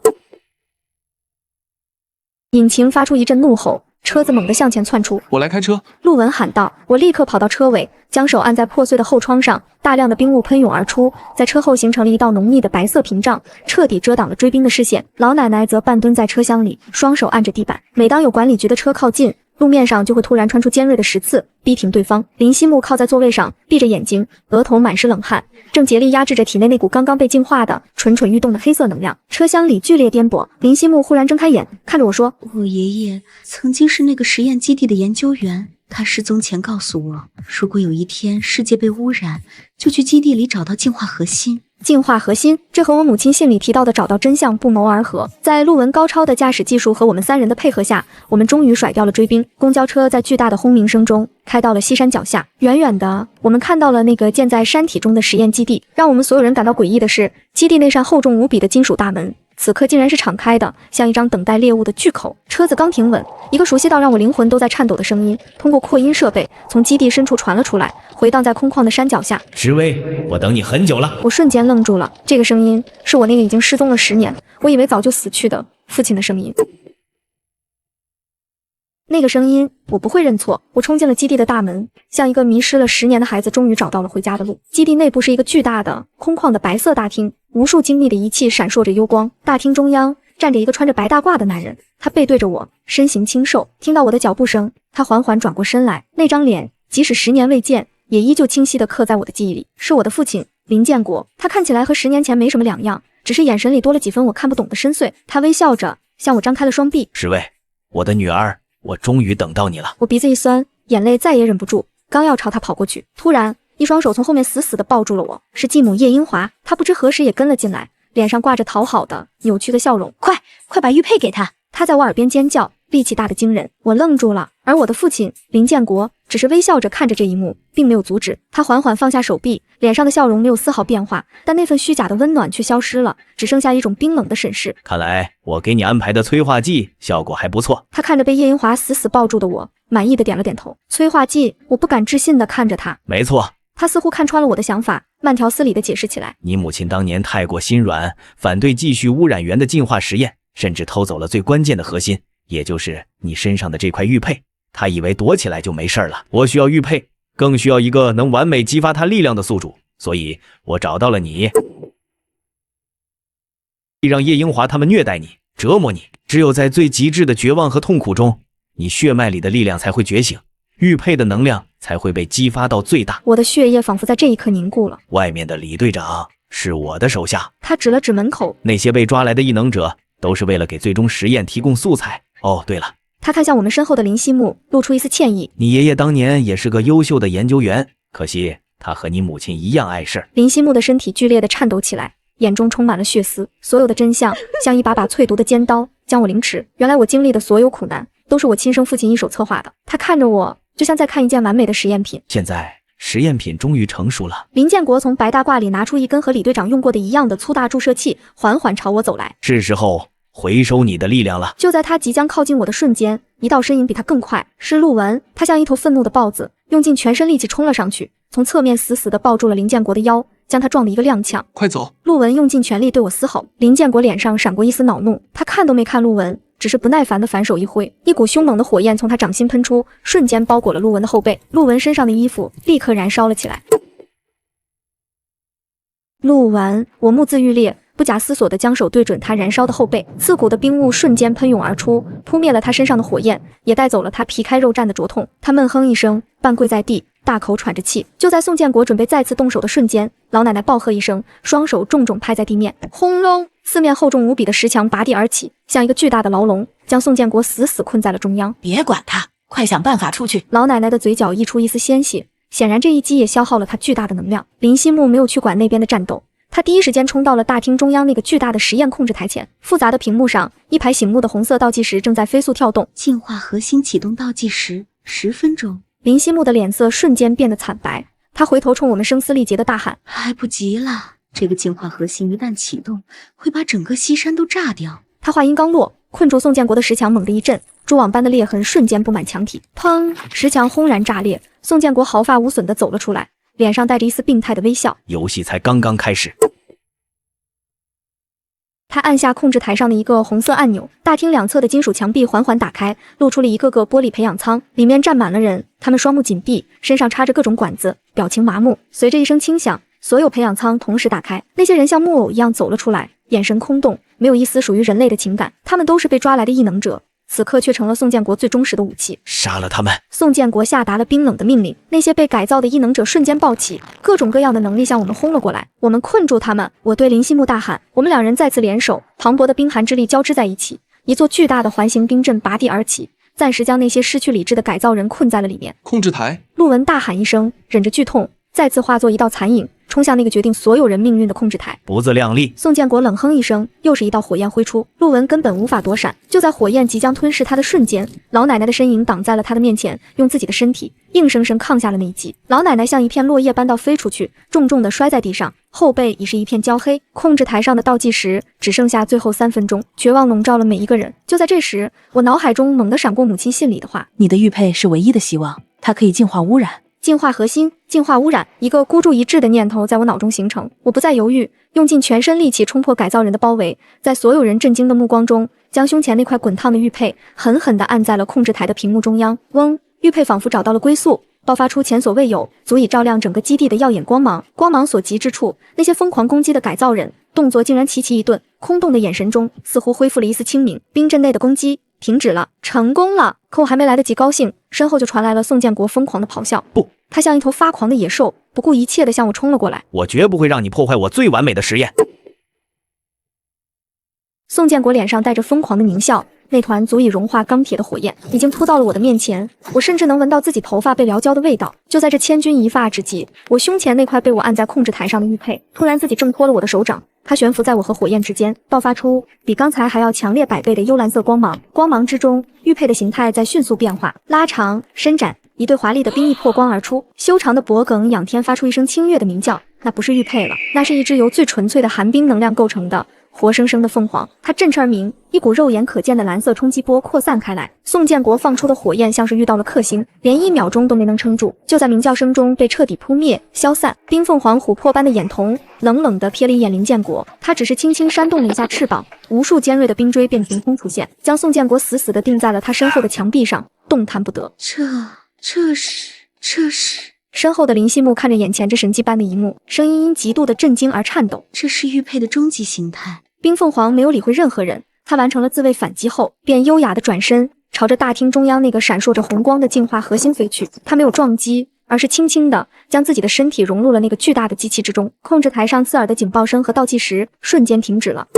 A: 引擎发出一阵怒吼，车子猛地向前窜出。
E: 我来开车！
A: 陆文喊道。我立刻跑到车尾，将手按在破碎的后窗上，大量的冰雾喷涌而出，在车后形成了一道浓密的白色屏障，彻底遮挡了追兵的视线。老奶奶则半蹲在车厢里，双手按着地板。每当有管理局的车靠近，路面上就会突然穿出尖锐的石刺，逼停对方。林希木靠在座位上，闭着眼睛，额头满是冷汗，正竭力压制着体内那股刚刚被净化的蠢蠢欲动的黑色能量。车厢里剧烈颠簸，林希木忽然睁开眼，看着我说：
H: 我爷爷曾经是那个实验基地的研究员，他失踪前告诉我，如果有一天世界被污染，就去基地里找到净化核心。
A: 净化核心，这和我母亲信里提到的找到真相不谋而合。在陆文高超的驾驶技术和我们三人的配合下，我们终于甩掉了追兵。公交车在巨大的轰鸣声中开到了西山脚下。远远的，我们看到了那个建在山体中的实验基地。让我们所有人感到诡异的是，基地那扇厚重无比的金属大门此刻竟然是敞开的，像一张等待猎物的巨口。车子刚停稳，一个熟悉到让我灵魂都在颤抖的声音通过扩音设备从基地深处传了出来，回荡在空旷的山脚下。
C: 石威，我等你很久了。
A: 我瞬间愣住了，这个声音是我那个已经失踪了10年，我以为早就死去的父亲的声音。那个声音我不会认错。我冲进了基地的大门，像一个迷失了10年的孩子终于找到了回家的路。基地内部是一个巨大的空旷的白色大厅，无数精密的仪器闪烁着幽光。大厅中央站着一个穿着白大褂的男人，他背对着我，身形清瘦。听到我的脚步声，他缓缓转过身来，那张脸即使10年未见，也依旧清晰地刻在我的记忆里。是我的父亲林建国，他看起来和10年前没什么两样，只是眼神里多了几分我看不懂的深邃。他微笑着向我张开了双臂。
C: 侍卫，我的女儿，我终于等到你了。
A: 我鼻子一酸，眼泪再也忍不住，刚要朝他跑过去，突然一双手从后面死死地抱住了我，是继母叶英华。她不知何时也跟了进来，脸上挂着讨好的扭曲的笑容。
B: 快把玉佩给他！
A: 她在我耳边尖叫，力气大得惊人。我愣住了，而我的父亲林建国只是微笑着看着这一幕，并没有阻止。他缓缓放下手臂，脸上的笑容没有丝毫变化，但那份虚假的温暖却消失了，只剩下一种冰冷的审视。
C: 看来我给你安排的催化剂效果还不错。
A: 他看着被叶英华死死抱住的我，满意的点了点头。催化剂？我不敢置信的看着他。
C: 没错。
A: 他似乎看穿了我的想法，慢条斯理的解释起来。
C: 你母亲当年太过心软，反对继续污染源的进化实验，甚至偷走了最关键的核心，也就是你身上的这块玉佩。她以为躲起来就没事了。我需要玉佩，更需要一个能完美激发她力量的宿主，所以我找到了你，让叶英华他们虐待你，折磨你。只有在最极致的绝望和痛苦中，你血脉里的力量才会觉醒，玉佩的能量才会被激发到最大。
A: 我的血液仿佛在这一刻凝固了。
C: 外面的李队长是我的手下。
A: 他指了指门口，
C: 那些被抓来的异能者都是为了给最终实验提供素材。哦，对了，
A: 他看向我们身后的林希木，露出一丝歉意。
C: 你爷爷当年也是个优秀的研究员，可惜他和你母亲一样碍事。
A: 林希木的身体剧烈地颤抖起来，眼中充满了血丝，所有的真相像一把把淬毒的尖刀将我凌迟。原来我经历的所有苦难都是我亲生父亲一手策划的。他看着我，就像在看一件完美的实验品。
C: 现在实验品终于成熟了。
A: 林建国从白大褂里拿出一根和李队长用过的一样的粗大注射器，缓缓朝我走来。
C: 是时候回收你的力量了。
A: 就在他即将靠近我的瞬间，一道身影比他更快，是陆文。他像一头愤怒的豹子，用尽全身力气冲了上去，从侧面死死地抱住了林建国的腰，将他撞得一个踉跄。
E: 快走！
A: 陆文用尽全力对我嘶吼。林建国脸上闪过一丝恼怒，他看都没看陆文，只是不耐烦地反手一挥，一股凶猛的火焰从他掌心喷出，瞬间包裹了陆文的后背。陆文身上的衣服立刻燃烧了起来。陆文，我目眦欲裂，不假思索地将手对准他燃烧的后背，刺骨的冰雾瞬间喷涌而出，扑灭了他身上的火焰，也带走了他皮开肉绽的灼痛。他闷哼一声，半跪在地，大口喘着气。就在宋建国准备再次动手的瞬间，老奶奶暴喝一声，双手重重拍在地面，轰隆！四面厚重无比的石墙拔地而起，像一个巨大的牢笼，将宋建国死死困在了中央。
D: 别管他，快想办法出去！
A: 老奶奶的嘴角溢出一丝鲜血，显然这一击也消耗了她巨大的能量。林希木没有去管那边的战斗，他第一时间冲到了大厅中央那个巨大的实验控制台前。复杂的屏幕上，一排醒目的红色倒计时正在飞速跳动。
H: 进化核心启动倒计时10分钟。
A: 林希木的脸色瞬间变得惨白，他回头冲我们声嘶力竭地大喊：
H: 来不及了！这个进化核心一旦启动，会把整个西山都炸掉。
A: 他话音刚落，困住宋建国的石墙猛地一震，蛛网般的裂痕瞬间布满墙体。砰！石墙轰然炸裂，宋建国毫发无损地走了出来，脸上带着一丝病态的微笑。
C: 游戏才刚刚开始。
A: 他按下控制台上的一个红色按钮，大厅两侧的金属墙壁缓缓打开，露出了一个个玻璃培养舱，里面站满了人，他们双目紧闭，身上插着各种管子，表情麻木。随着一声轻响，所有培养舱同时打开，那些人像木偶一样走了出来，眼神空洞，没有一丝属于人类的情感。他们都是被抓来的异能者，此刻却成了宋建国最忠实的武器。
C: 杀了他们！
A: 宋建国下达了冰冷的命令，那些被改造的异能者瞬间暴起，各种各样的能力向我们轰了过来。我们困住他们，我对林希木大喊。我们两人再次联手，磅礴的冰寒之力交织在一起，一座巨大的环形冰阵拔地而起，暂时将那些失去理智的改造人困在了里面。
E: 控制台！
A: 陆文大喊一声，忍着剧痛，再次化作一道残影，冲向那个决定所有人命运的控制台。
C: 不自量力！
A: 宋建国冷哼一声，又是一道火焰挥出，陆文根本无法躲闪。就在火焰即将吞噬他的瞬间，老奶奶的身影挡在了他的面前，用自己的身体硬生生抗下了那一击。老奶奶像一片落叶般地飞出去，重重地摔在地上，后背已是一片焦黑。控制台上的倒计时只剩下最后3分钟，绝望笼罩了每一个人。就在这时，我脑海中猛地闪过母亲信里的话：
D: 你的玉佩是唯一的希望，它可以净化污染。
A: 净化核心，净化污染。一个孤注一掷的念头在我脑中形成，我不再犹豫，用尽全身力气冲破改造人的包围，在所有人震惊的目光中，将胸前那块滚烫的玉佩狠狠地按在了控制台的屏幕中央。嗡，玉佩仿佛找到了归宿，爆发出前所未有、足以照亮整个基地的耀眼光芒。光芒所及之处，那些疯狂攻击的改造人动作竟然齐齐一顿，空洞的眼神中似乎恢复了一丝清明。冰阵内的攻击停止了，成功了！可我还没来得及高兴，身后就传来了宋建国疯狂的咆哮。
C: 不，
A: 他像一头发狂的野兽，不顾一切地向我冲了过来。
C: 我绝不会让你破坏我最完美的实验。
A: 宋建国脸上带着疯狂的狞笑，那团足以融化钢铁的火焰已经扑到了我的面前，我甚至能闻到自己头发被燎焦的味道。就在这千钧一发之际，我胸前那块被我按在控制台上的玉佩突然自己挣脱了我的手掌，它悬浮在我和火焰之间，爆发出比刚才还要强烈100倍的幽蓝色光芒。光芒之中，玉佩的形态在迅速变化，拉长、伸展，一对华丽的冰翼破光而出，修长的脖颈仰天发出一声清越的鸣叫。那不是玉佩了，那是一只由最纯粹的寒冰能量构成的活生生的凤凰。它振翅而鸣，一股肉眼可见的蓝色冲击波扩散开来。宋建国放出的火焰像是遇到了克星，连1秒钟都没能撑住，就在鸣叫声中被彻底扑灭消散。冰凤凰琥珀般的眼瞳冷冷地瞥了一眼林建国，他只是轻轻扇动了一下翅膀，无数尖锐的冰锥便凭空出现，将宋建国死死地钉在了他身后的墙壁上，动弹不得。
F: 这是。
A: 身后的林希木看着眼前这神迹般的一幕，声音因极度的震惊而颤抖。
F: 这是玉佩的终极形态。
A: 冰凤凰没有理会任何人，他完成了自卫反击后，便优雅地转身，朝着大厅中央那个闪烁着红光的净化核心飞去。他没有撞击，而是轻轻地将自己的身体融入了那个巨大的机器之中。控制台上刺耳的警报声和倒计时瞬间停止了。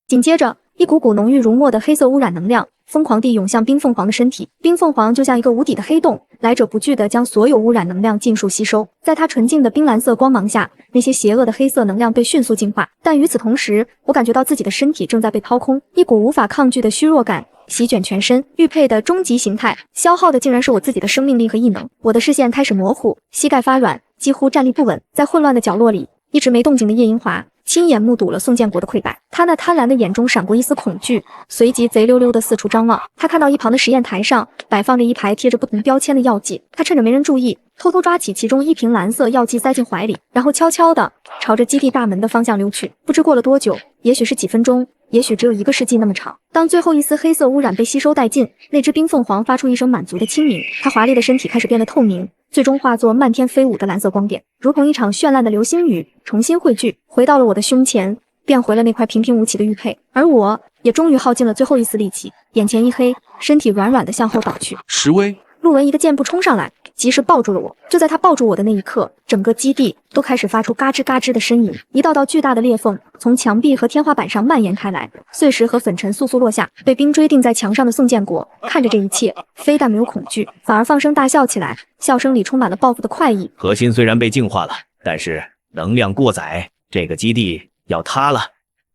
A: 紧接着，一股股浓郁如墨的黑色污染能量疯狂地涌向冰凤凰的身体，冰凤凰就像一个无底的黑洞，来者不拒地将所有污染能量尽数吸收。在它纯净的冰蓝色光芒下，那些邪恶的黑色能量被迅速净化。但与此同时，我感觉到自己的身体正在被掏空，一股无法抗拒的虚弱感席卷全身。玉佩的终极形态消耗的竟然是我自己的生命力和异能。我的视线开始模糊，膝盖发软，几乎站立不稳。在混乱的角落里，一直没动静的叶英华亲眼目睹了宋建国的溃败，他那贪婪的眼中闪过一丝恐惧，随即贼溜溜地四处张望。他看到一旁的实验台上摆放着一排贴着不同标签的药剂，他趁着没人注意，偷偷抓起其中一瓶蓝色药剂塞进怀里，然后悄悄地朝着基地大门的方向溜去。不知过了多久，也许是几分钟，也许只有1个世纪那么长。当最后一丝黑色污染被吸收殆尽，那只冰凤凰发出一声满足的轻鸣，它华丽的身体开始变得透明，最终化作漫天飞舞的蓝色光点，如同一场绚烂的流星雨，重新汇聚，回到了我的胸前，变回了那块平平无奇的玉佩。而我也终于耗尽了最后一丝力气，眼前一黑，身体软软的向后倒去。
E: 石威，
A: 陆文一个箭步冲上来，及时抱住了我。就在他抱住我的那一刻，整个基地都开始发出嘎吱嘎吱的呻吟，一道道巨大的裂缝从墙壁和天花板上蔓延开来，碎石和粉尘簌簌落下。被冰锥钉在墙上的宋建国看着这一切，非但没有恐惧，反而放声大笑起来，笑声里充满了报复的快意。
C: 核心虽然被净化了，但是能量过载，这个基地要塌了，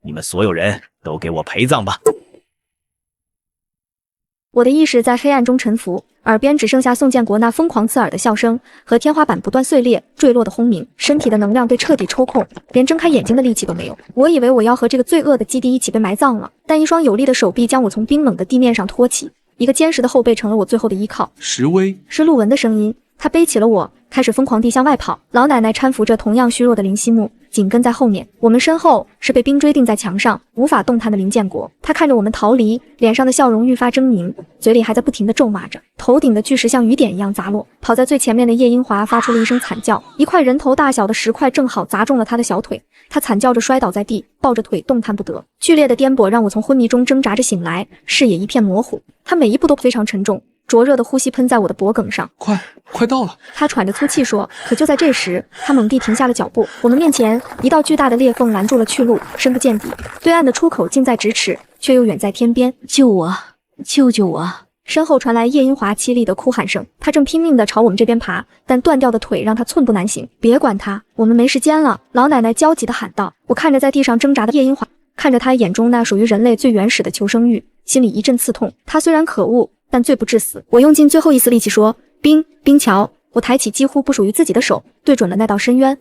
C: 你们所有人都给我陪葬吧。
A: 我的意识在黑暗中沉浮，耳边只剩下宋建国那疯狂刺耳的笑声和天花板不断碎裂坠落的轰鸣，身体的能量被彻底抽空，连睁开眼睛的力气都没有。我以为我要和这个罪恶的基地一起被埋葬了，但一双有力的手臂将我从冰冷的地面上托起，一个坚实的后背成了我最后的依靠。
E: 石威，
A: 是陆文的声音，他背起了我，开始疯狂地向外跑。老奶奶搀扶着同样虚弱的林希木，紧跟在后面。我们身后是被冰锥钉在墙上无法动弹的林建国，他看着我们逃离，脸上的笑容愈发狰狞，嘴里还在不停地咒骂着。头顶的巨石像雨点一样砸落，跑在最前面的叶英华发出了一声惨叫，一块人头大小的石块正好砸中了他的小腿，他惨叫着摔倒在地，抱着腿动弹不得。剧烈的颠簸让我从昏迷中挣扎着醒来，视野一片模糊，他每一步都非常沉重，灼热的呼吸喷在我的脖颈上。
E: 快到了！
A: 他喘着粗气说。可就在这时，他猛地停下了脚步。我们面前一道巨大的裂缝拦住了去路，深不见底。对岸的出口近在咫尺，却又远在天边。
F: 救我！救救我！
A: 身后传来叶英华凄厉的哭喊声，他正拼命地朝我们这边爬，但断掉的腿让他寸步难行。别管他，我们没时间了！老奶奶焦急地喊道。我看着在地上挣扎的叶英华，看着他眼中那属于人类最原始的求生欲，心里一阵刺痛。他虽然可恶，但罪不至死。我用尽最后一丝力气说：冰桥！我抬起几乎不属于自己的手，对准了那道深渊。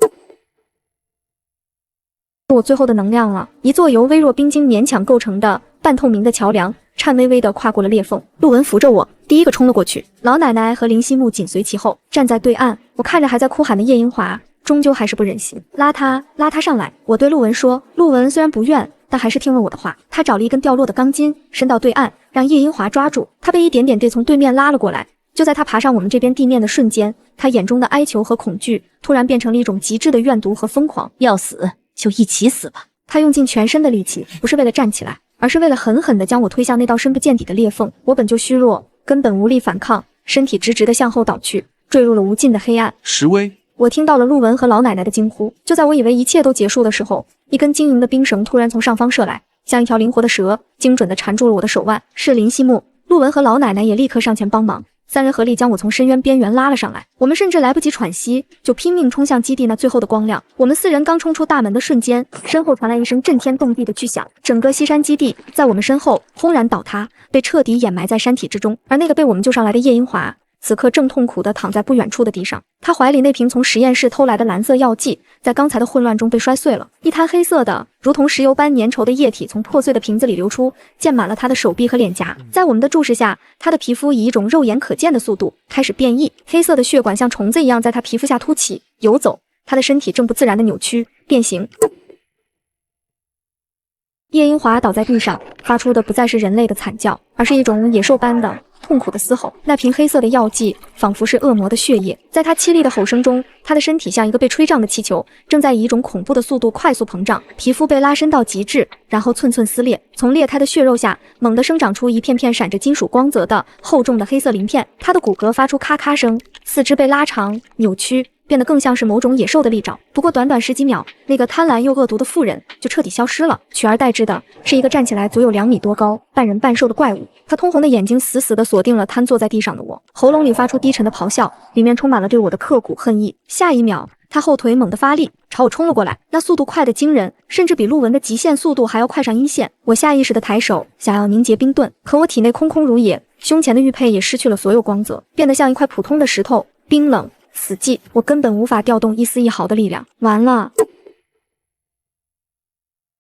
A: 我最后的能量了，一座由微弱冰晶勉强构成的半透明的桥梁颤巍巍地跨过了裂缝。陆文扶着我，第一个冲了过去，老奶奶和林希木紧随其后，站在对岸。我看着还在哭喊的叶英华，终究还是不忍心拉他上来。我对陆文说，陆文虽然不愿，但还是听了我的话。他找了一根掉落的钢筋，伸到对岸，让叶英华抓住。他被一点点地从对面拉了过来。就在他爬上我们这边地面的瞬间，他眼中的哀求和恐惧突然变成了一种极致的怨毒和疯狂。
B: 要死就一起死吧！
A: 他用尽全身的力气，不是为了站起来，而是为了狠狠地将我推向那道深不见底的裂缝。我本就虚弱，根本无力反抗，身体直直地向后倒去，坠入了无尽的黑暗。
E: 石威，
A: 我听到了陆文和老奶奶的惊呼。就在我以为一切都结束的时候，一根晶莹的冰绳突然从上方射来，像一条灵活的蛇，精准地缠住了我的手腕。是林希木、陆文和老奶奶也立刻上前帮忙。三人合力将我从深渊边缘拉了上来，我们甚至来不及喘息，就拼命冲向基地那最后的光亮。我们四人刚冲出大门的瞬间，身后传来一声震天动地的巨响，整个西山基地在我们身后轰然倒塌，被彻底掩埋在山体之中。而那个被我们救上来的叶英华，此刻正痛苦地躺在不远处的地上，他怀里那瓶从实验室偷来的蓝色药剂，在刚才的混乱中被摔碎了，一滩黑色的如同石油般粘稠的液体从破碎的瓶子里流出，溅满了他的手臂和脸颊。在我们的注视下，他的皮肤以一种肉眼可见的速度开始变异，黑色的血管像虫子一样在他皮肤下凸起游走，他的身体正不自然地扭曲变形。叶英华倒在地上，发出的不再是人类的惨叫，而是一种野兽般的痛苦的嘶吼。那瓶黑色的药剂仿佛是恶魔的血液，在他凄厉的吼声中，他的身体像一个被吹胀的气球，正在以一种恐怖的速度快速膨胀，皮肤被拉伸到极致，然后寸寸撕裂。从裂开的血肉下，猛地生长出一片片闪着金属光泽的厚重的黑色鳞片，他的骨骼发出咔咔声，四肢被拉长扭曲，变得更像是某种野兽的利爪。不过短短10几秒，那个贪婪又恶毒的妇人就彻底消失了，取而代之的是一个站起来足有2米多高、半人半兽的怪物。他通红的眼睛死死地锁定了瘫坐在地上的我，喉咙里发出低沉的咆哮，里面充满了对我的刻骨恨意。下一秒，他后腿猛地发力，朝我冲了过来，那速度快得惊人，甚至比陆文的极限速度还要快上1线。我下意识地抬手想要凝结冰盾，可我体内空空如也，胸前的玉佩也失去了所有光泽，变得像一块普通的石头，冰冷死寂，我根本无法调动一丝一毫的力量。完了！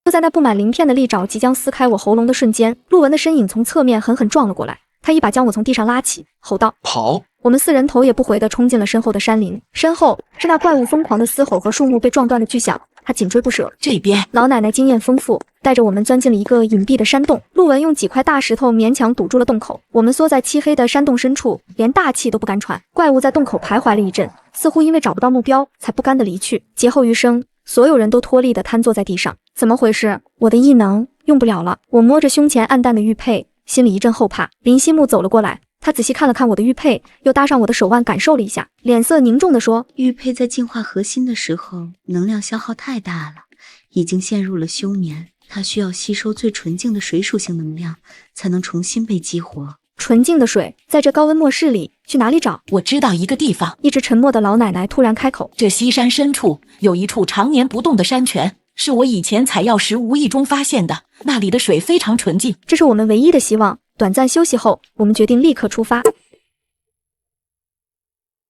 A: 就在那布满鳞片的利爪即将撕开我喉咙的瞬间，陆文的身影从侧面狠狠撞了过来，他一把将我从地上拉起，吼道：“
E: 跑！”
A: 我们4人头也不回地冲进了身后的山林，身后是那怪物疯狂的嘶吼和树木被撞断的巨响，他紧追不舍。
D: 这边，
A: 老奶奶经验丰富，带着我们钻进了一个隐蔽的山洞。陆文用几块大石头勉强堵住了洞口，我们缩在漆黑的山洞深处，连大气都不敢喘。怪物在洞口徘徊了一阵，似乎因为找不到目标，才不甘地离去。劫后余生，所有人都脱力地瘫坐在地上。怎么回事？我的异能用不了了。我摸着胸前暗淡的玉佩，心里一阵后怕。林希木走了过来，他仔细看了看我的玉佩，又搭上我的手腕感受了一下，脸色凝重地说：“
I: 玉佩在净化核心的时候，能量消耗太大了，已经陷入了休眠。它需要吸收最纯净的水属性能量，才能重新被激活。”
A: 纯净的水，在这高温末世里，去哪里找？
D: 我知道一个地方。
A: 一直沉默的老奶奶突然开口：“
D: 这西山深处有一处常年不动的山泉，是我以前采药时无意中发现的，那里的水非常纯净。”
A: 这是我们唯一的希望。短暂休息后，我们决定立刻出发。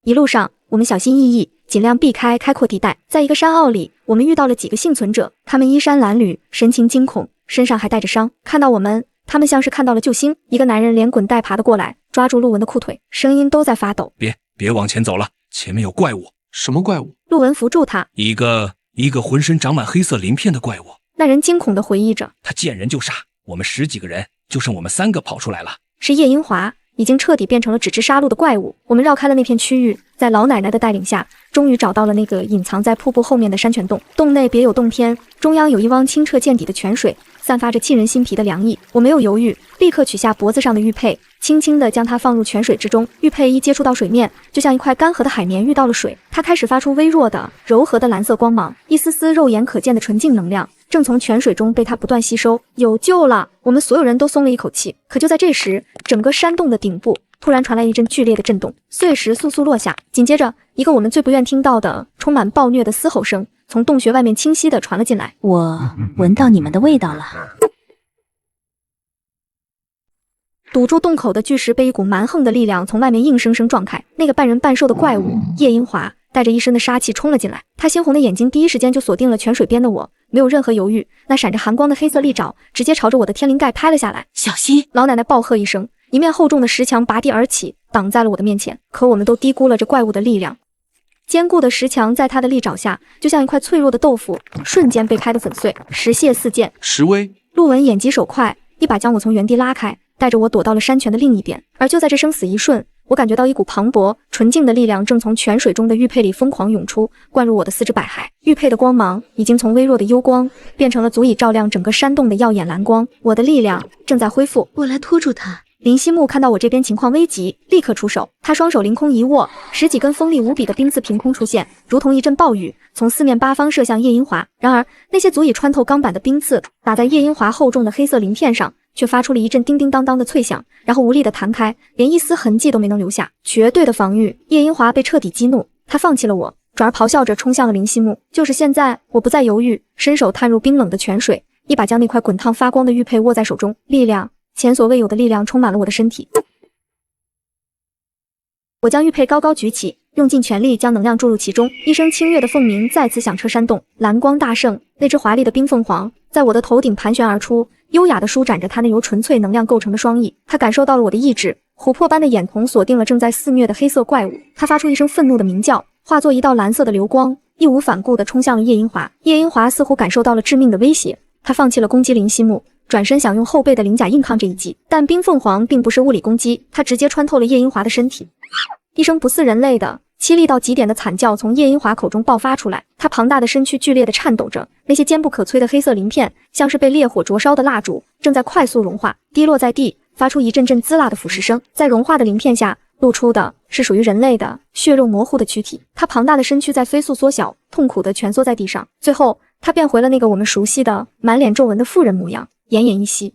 A: 一路上，我们小心翼翼，尽量避开开阔地带。在一个山坳里，我们遇到了几个幸存者，他们衣衫褴褛，神情惊恐，身上还带着伤。看到我们，他们像是看到了救星。一个男人连滚带爬的过来，抓住陆文的裤腿，声音都在发抖：“
J: 别往前走了，前面有怪物。”“
E: 什么怪物？”
A: 陆文扶住他：“
J: 一个浑身长满黑色鳞片的怪物。”
A: 那人惊恐地回忆着：“
J: 他见人就杀，我们10几个人，就剩我们3个跑出来了。”
A: 是叶英华，已经彻底变成了只知杀戮的怪物。我们绕开了那片区域，在老奶奶的带领下，终于找到了那个隐藏在瀑布后面的山泉洞。洞内别有洞天，中央有一汪清澈见底的泉水，散发着沁人心脾的凉意。我没有犹豫，立刻取下脖子上的玉佩，轻轻地将它放入泉水之中。玉佩一接触到水面，就像一块干涸的海绵遇到了水，它开始发出微弱的、柔和的蓝色光芒，一丝丝肉眼可见的纯净能量正从泉水中被它不断吸收。有救了！我们所有人都松了一口气。可就在这时，整个山洞的顶部突然传来一阵剧烈的震动，碎石簌簌落下，紧接着一个我们最不愿听到的、充满暴虐的嘶吼声从洞穴外面清晰地传了进来。
B: 我闻到你们的味道了。
A: 堵住洞口的巨石被一股蛮横的力量从外面硬生生撞开，那个半人半兽的怪物叶英华带着一身的杀气冲了进来，他鲜红的眼睛第一时间就锁定了泉水边的我，没有任何犹豫，那闪着寒光的黑色利爪直接朝着我的天灵盖拍了下来。
D: 小心！
A: 老奶奶暴喝一声，一面厚重的石墙拔地而起，挡在了我的面前。可我们都低估了这怪物的力量，坚固的石墙在它的利爪下，就像一块脆弱的豆腐，瞬间被拍得粉碎，石屑四溅。
E: 石威，
A: 陆文眼疾手快，一把将我从原地拉开，带着我躲到了山泉的另一边。而就在这生死一瞬，我感觉到一股磅礴纯净的力量正从泉水中的玉佩里疯狂涌出，灌入我的四肢百骸。玉佩的光芒已经从微弱的幽光变成了足以照亮整个山洞的耀眼蓝光，我的力量正在恢复。
I: 我来拖住他。
A: 林希木看到我这边情况危急，立刻出手。他双手凌空一握，十几根锋利无比的冰刺凭空出现，如同一阵暴雨，从四面八方射向叶英华。然而，那些足以穿透钢板的冰刺打在叶英华厚重的黑色鳞片上，却发出了一阵叮叮当当的脆响，然后无力地弹开，连一丝痕迹都没能留下。绝对的防御，叶英华被彻底激怒，他放弃了我，转而咆哮着冲向了林希木。就是现在，我不再犹豫，伸手探入冰冷的泉水，一把将那块滚烫发光的玉佩握在手中，力量。前所未有的力量充满了我的身体，我将玉佩高高举起，用尽全力将能量注入其中。一声清越的凤鸣再次响彻山洞，蓝光大盛，那只华丽的冰凤凰在我的头顶盘旋而出，优雅地舒展着它那由纯粹能量构成的双翼。它感受到了我的意志，琥珀般的眼瞳锁定了正在肆虐的黑色怪物。它发出一声愤怒的鸣叫，化作一道蓝色的流光，义无反顾地冲向了叶英华。叶英华似乎感受到了致命的威胁，他放弃了攻击林希木，转身想用后背的鳞甲硬抗这一击，但冰凤凰并不是物理攻击，它直接穿透了叶英华的身体。一声不似人类的凄厉到极点的惨叫从叶英华口中爆发出来，他庞大的身躯剧烈地颤抖着，那些坚不可摧的黑色鳞片像是被烈火灼烧的蜡烛，正在快速融化，滴落在地，发出一阵阵滋啦的腐蚀声。在融化的鳞片下露出的是属于人类的血肉模糊的躯体，他庞大的身躯在飞速缩小，痛苦地蜷缩在地上，最后他变回了那个我们熟悉的满脸皱纹的妇人模样，奄奄一息。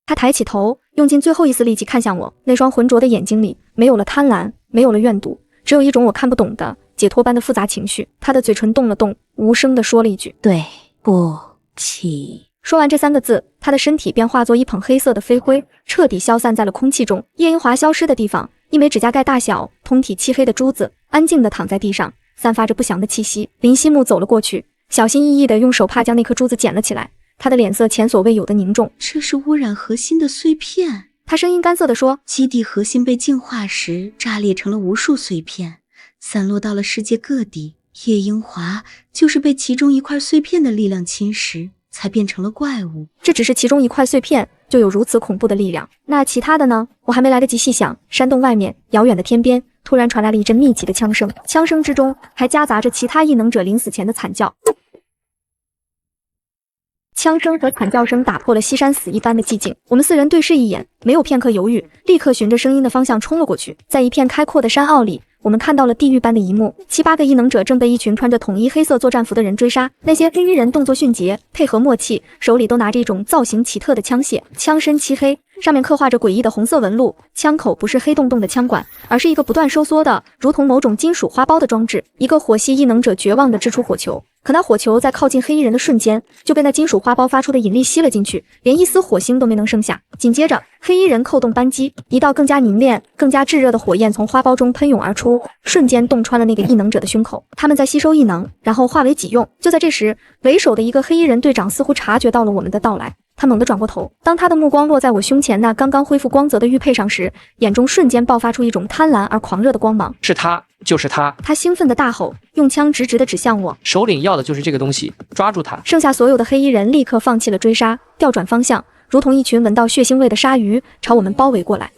A: 他抬起头，用尽最后一丝力气看向我，那双浑浊的眼睛里没有了贪婪，没有了怨毒，只有一种我看不懂的解脱般的复杂情绪。他的嘴唇动了动，无声地说了一句：“
B: 对不起。”
A: 说完这三个字，他的身体便化作一捧黑色的飞灰，彻底消散在了空气中。叶英华消失的地方，一枚指甲盖大小、通体漆黑的珠子安静地躺在地上，散发着不祥的气息。林希木走了过去，小心翼翼地用手帕将那颗珠子捡了起来，他的脸色前所未有的凝重。
I: 这是污染核心的碎片。
A: 他声音干涩地说，
I: 基地核心被净化时炸裂成了无数碎片，散落到了世界各地。叶英华就是被其中一块碎片的力量侵蚀，才变成了怪物。
A: 这只是其中一块碎片，就有如此恐怖的力量。那其他的呢？我还没来得及细想，山洞外面遥远的天边突然传来了一阵密集的枪声，枪声之中还夹杂着其他异能者临死前的惨叫。枪声和惨叫声打破了西山死一般的寂静，我们四人对视一眼，没有片刻犹豫，立刻循着声音的方向冲了过去。在一片开阔的山坳里，我们看到了地狱般的一幕，7、8个异能者正被一群穿着统一黑色作战服的人追杀。那些黑衣人动作迅捷，配合默契，手里都拿着一种造型奇特的枪械，枪身漆黑，上面刻画着诡异的红色纹路，枪口不是黑洞洞的枪管，而是一个不断收缩的如同某种金属花苞的装置。一个火系异能者绝望地掷出火球，可那火球在靠近黑衣人的瞬间就被那金属花苞发出的引力吸了进去，连一丝火星都没能剩下。紧接着黑衣人扣动扳机，一道更加凝练更加炙热的火焰从花苞中喷涌而出，瞬间洞穿了那个异能者的胸口。他们在吸收异能，然后化为己用。就在这时，为首的一个黑衣人队长似乎察觉到了我们的到来，他猛地转过头，当他的目光落在我胸前那刚刚恢复光泽的玉佩上时，眼中瞬间爆发出一种贪婪而狂热的光芒。
K: 是他，就是他！
A: 他兴奋地大吼，用枪直直地指向我。
K: 首领要的就是这个东西，抓住他！
A: 剩下所有的黑衣人立刻放弃了追杀，调转方向，如同一群闻到血腥味的鲨鱼，朝我们包围过来。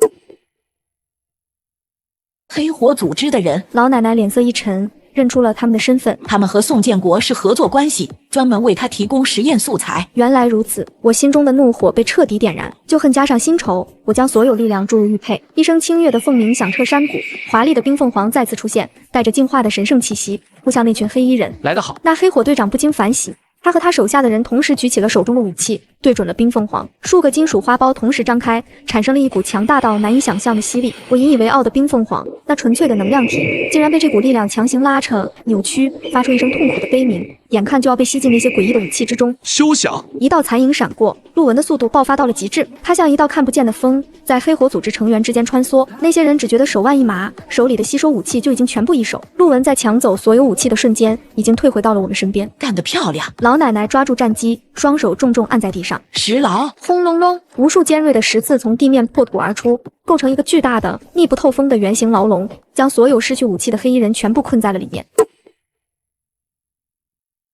D: 黑火组织的人，
A: 老奶奶脸色一沉，认出了他们的身份。
D: 他们和宋建国是合作关系，专门为他提供实验素材。
A: 原来如此，我心中的怒火被彻底点燃，旧恨加上新仇，我将所有力量注入玉佩。一声清越的凤鸣响彻山谷，华丽的冰凤凰再次出现，带着净化的神圣气息，扑向那群黑衣人。
K: 来得好！
A: 那黑火队长不禁反喜，他和他手下的人同时举起了手中的武器，对准了冰凤凰，数个金属花苞同时张开，产生了一股强大到难以想象的吸力。我引以为傲的冰凤凰，那纯粹的能量体，竟然被这股力量强行拉扯、扭曲，发出一声痛苦的悲鸣，眼看就要被吸进那些诡异的武器之中。
E: 休想！
A: 一道残影闪过，陆文的速度爆发到了极致，他像一道看不见的风，在黑火组织成员之间穿梭。那些人只觉得手腕一麻，手里的吸收武器就已经全部一手。陆文在抢走所有武器的瞬间，已经退回到了我们身边。
D: 干得漂亮！
A: 老奶奶抓住战机，双手重重按在地上。
D: 石牢！
A: 轰隆隆，无数尖锐的石刺从地面破土而出，构成一个巨大的、密不透风的圆形牢笼，将所有失去武器的黑衣人全部困在了里面。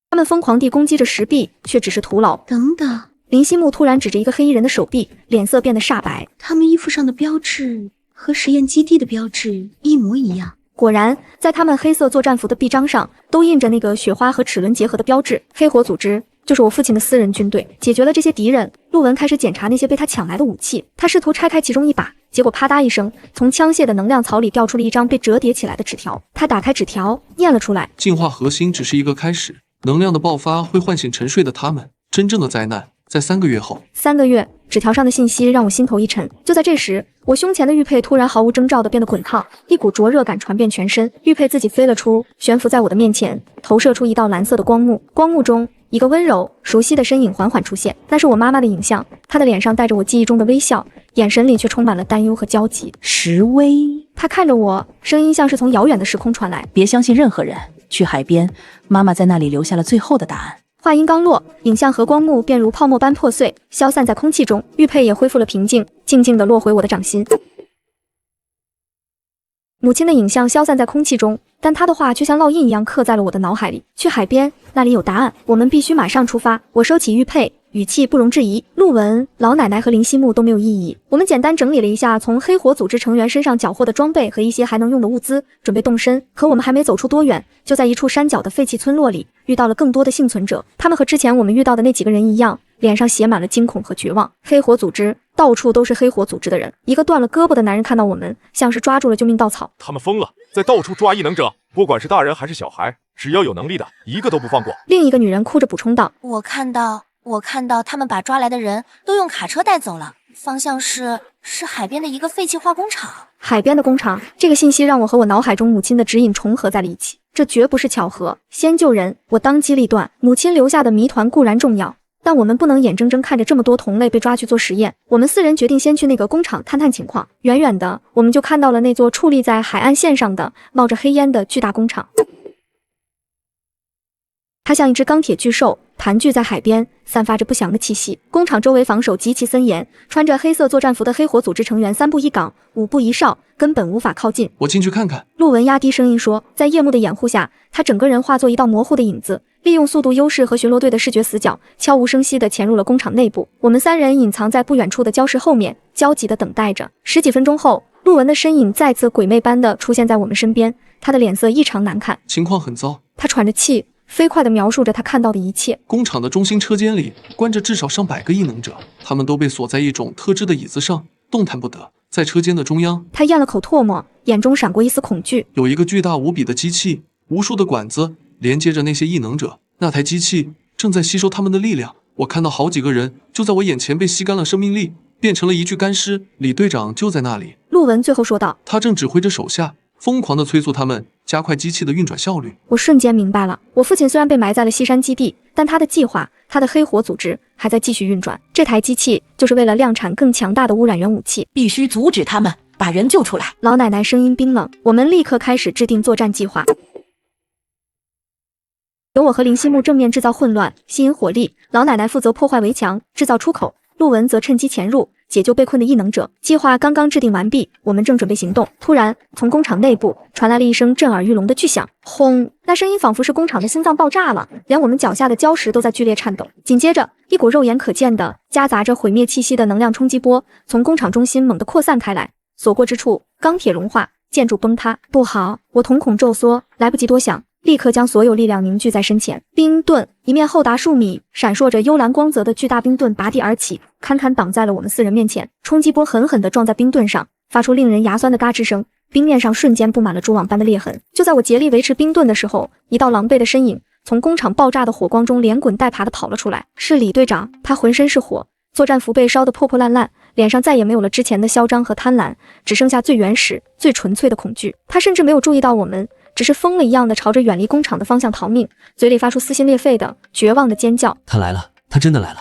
A: 他们疯狂地攻击着石壁，却只是徒劳。
I: 等等，
A: 林希木突然指着一个黑衣人的手臂，脸色变得煞白。
I: 他们衣服上的标志和实验基地的标志一模一样。
A: 果然，在他们黑色作战服的臂章上都印着那个雪花和齿轮结合的标志。黑火组织就是我父亲的私人军队。解决了这些敌人，陆文开始检查那些被他抢来的武器。他试图拆开其中一把，结果啪嗒一声，从枪械的能量槽里掉出了一张被折叠起来的纸条。他打开纸条，念了出来：
E: 进化核心只是一个开始，能量的爆发会唤醒沉睡的他们。真正的灾难在3个月后。
A: 3个月，纸条上的信息让我心头一沉。就在这时，我胸前的玉佩突然毫无征兆地变得滚烫，一股灼热感传遍全身。玉佩自己飞了出，悬浮在我的面前，投射出一道蓝色的光幕。光幕中，一个温柔熟悉的身影缓缓出现，那是我妈妈的影像。她的脸上带着我记忆中的微笑，眼神里却充满了担忧和焦急。
D: 石薇，
A: 她看着我，声音像是从遥远的时空传来：
D: 别相信任何人，去海边，妈妈在那里留下了最后的答案。
A: 话音刚落，影像和光幕便如泡沫般破碎，消散在空气中。玉佩也恢复了平静，静静地落回我的掌心。母亲的影像消散在空气中，但她的话却像烙印一样刻在了我的脑海里。去海边，那里有答案，我们必须马上出发。我收起玉佩，语气不容置疑。陆文、老奶奶和林希木都没有异议。我们简单整理了一下从黑火组织成员身上缴获的装备和一些还能用的物资，准备动身。可我们还没走出多远，就在一处山脚的废弃村落里遇到了更多的幸存者。他们和之前我们遇到的那几个人一样，脸上写满了惊恐和绝望。黑火组织，到处都是黑火组织的人。一个断了胳膊的男人看到我们，像是抓住了救命稻草。
L: 他们疯了，在到处抓异能者，不管是大人还是小孩，只要有能力的，一个都不放过。
A: 另一个女人哭着补充道：
B: 我看到他们把抓来的人都用卡车带走了，方向是海边的一个废弃化工厂。
A: 海边的工厂，这个信息让我和我脑海中母亲的指引重合在了一起。这绝不是巧合，先救人，我当机立断。母亲留下的谜团固然重要，但我们不能眼睁睁看着这么多同类被抓去做实验。我们4人决定先去那个工厂探探情况。远远的，我们就看到了那座矗立在海岸线上的冒着黑烟的巨大工厂。它像一只钢铁巨兽，盘踞在海边，散发着不祥的气息。工厂周围防守极其森严，穿着黑色作战服的黑火组织成员3步1岗，5步1哨，根本无法靠近。
E: 我进去看看。
A: 陆文压低声音说，在夜幕的掩护下，他整个人化作一道模糊的影子，利用速度优势和巡逻队的视觉死角，悄无声息地潜入了工厂内部。我们3人隐藏在不远处的礁石后面，焦急地等待着。10几分钟后，陆文的身影再次鬼魅般地出现在我们身边，他的脸色异常难看，
E: 情况很糟。
A: 他喘着气，飞快地描述着他看到的一切。
E: 工厂的中心车间里关着至少上百个异能者，他们都被锁在一种特制的椅子上，动弹不得。在车间的中央，
A: 他咽了口唾沫，眼中闪过一丝恐惧。
E: 有一个巨大无比的机器，无数的管子连接着那些异能者。那台机器正在吸收他们的力量。我看到好几个人就在我眼前被吸干了生命力，变成了一具干尸。李队长就在那里。
A: 陆文最后说道，
E: 他正指挥着手下疯狂地催促他们加快机器的运转效率。
A: 我瞬间明白了，我父亲虽然被埋在了西山基地，但他的计划，他的黑火组织还在继续运转。这台机器就是为了量产更强大的污染源武器，
D: 必须阻止他们，把人救出来。
A: 老奶奶声音冰冷，我们立刻开始制定作战计划。由我和林希木正面制造混乱，吸引火力，老奶奶负责破坏围墙，制造出口，陆文则趁机潜入，解救被困的异能者。计划刚刚制定完毕，我们正准备行动，突然从工厂内部传来了一声震耳欲聋的巨响，轰！那声音仿佛是工厂的心脏爆炸了，连我们脚下的礁石都在剧烈颤抖。紧接着，一股肉眼可见的夹杂着毁灭气息的能量冲击波从工厂中心猛地扩散开来，所过之处，钢铁融化，建筑崩塌。不好！我瞳孔骤缩，来不及多想，立刻将所有力量凝聚在身前。冰盾，一面厚达数米、闪烁着幽蓝光泽的巨大冰盾拔地而起，堪堪挡在了我们4人面前。冲击波狠狠地撞在冰盾上，发出令人牙酸的嘎吱声，冰面上瞬间布满了蛛网般的裂痕。就在我竭力维持冰盾的时候，一道狼狈的身影从工厂爆炸的火光中连滚带爬地跑了出来。是李队长，他浑身是火，作战服被烧得破破烂烂，脸上再也没有了之前的嚣张和贪婪，只剩下最原始、最纯粹的恐惧。他甚至没有注意到我们，只是疯了一样的朝着远离工厂的方向逃命，嘴里发出撕心裂肺的、绝望的尖叫。
G: 他来了，他真的来了！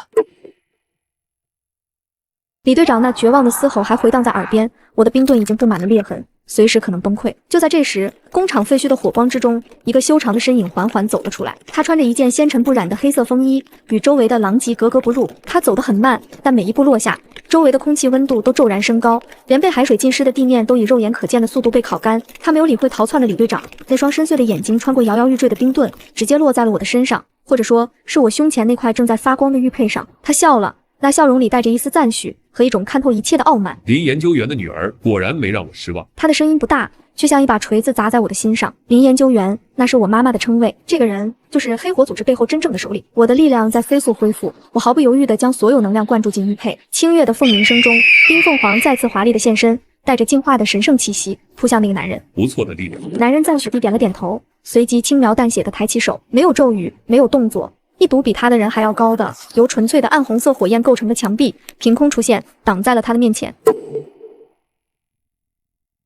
A: 李队长那绝望的嘶吼还回荡在耳边，我的冰盾已经布满了裂痕，随时可能崩溃。就在这时，工厂废墟的火光之中，一个修长的身影缓缓走了出来。他穿着一件纤尘不染的黑色风衣，与周围的狼藉格格不入。他走得很慢，但每一步落下，周围的空气温度都骤然升高，连被海水浸湿的地面都以肉眼可见的速度被烤干。他没有理会逃窜的李队长，那双深邃的眼睛穿过摇摇欲坠的冰盾，直接落在了我的身上，或者说是我胸前那块正在发光的玉佩上。他笑了，那笑容里带着一丝赞许和一种看透一切的傲慢。
M: 林研究员的女儿果然没让我失望。
A: 他的声音不大，却像一把锤子砸在我的心上。林研究员，那是我妈妈的称谓。这个人就是黑火组织背后真正的首领。我的力量在飞速恢复，我毫不犹豫地将所有能量灌注进玉佩。清越的凤鸣声中，冰凤凰再次华丽的现身，带着净化的神圣气息扑向那个男人。
M: 不错的力量。
A: 男人赞许地点了点头，随即轻描淡写地抬起手，没有咒语，没有动作。一堵比他的人还要高的由纯粹的暗红色火焰构成的墙壁凭空出现，挡在了他的面前。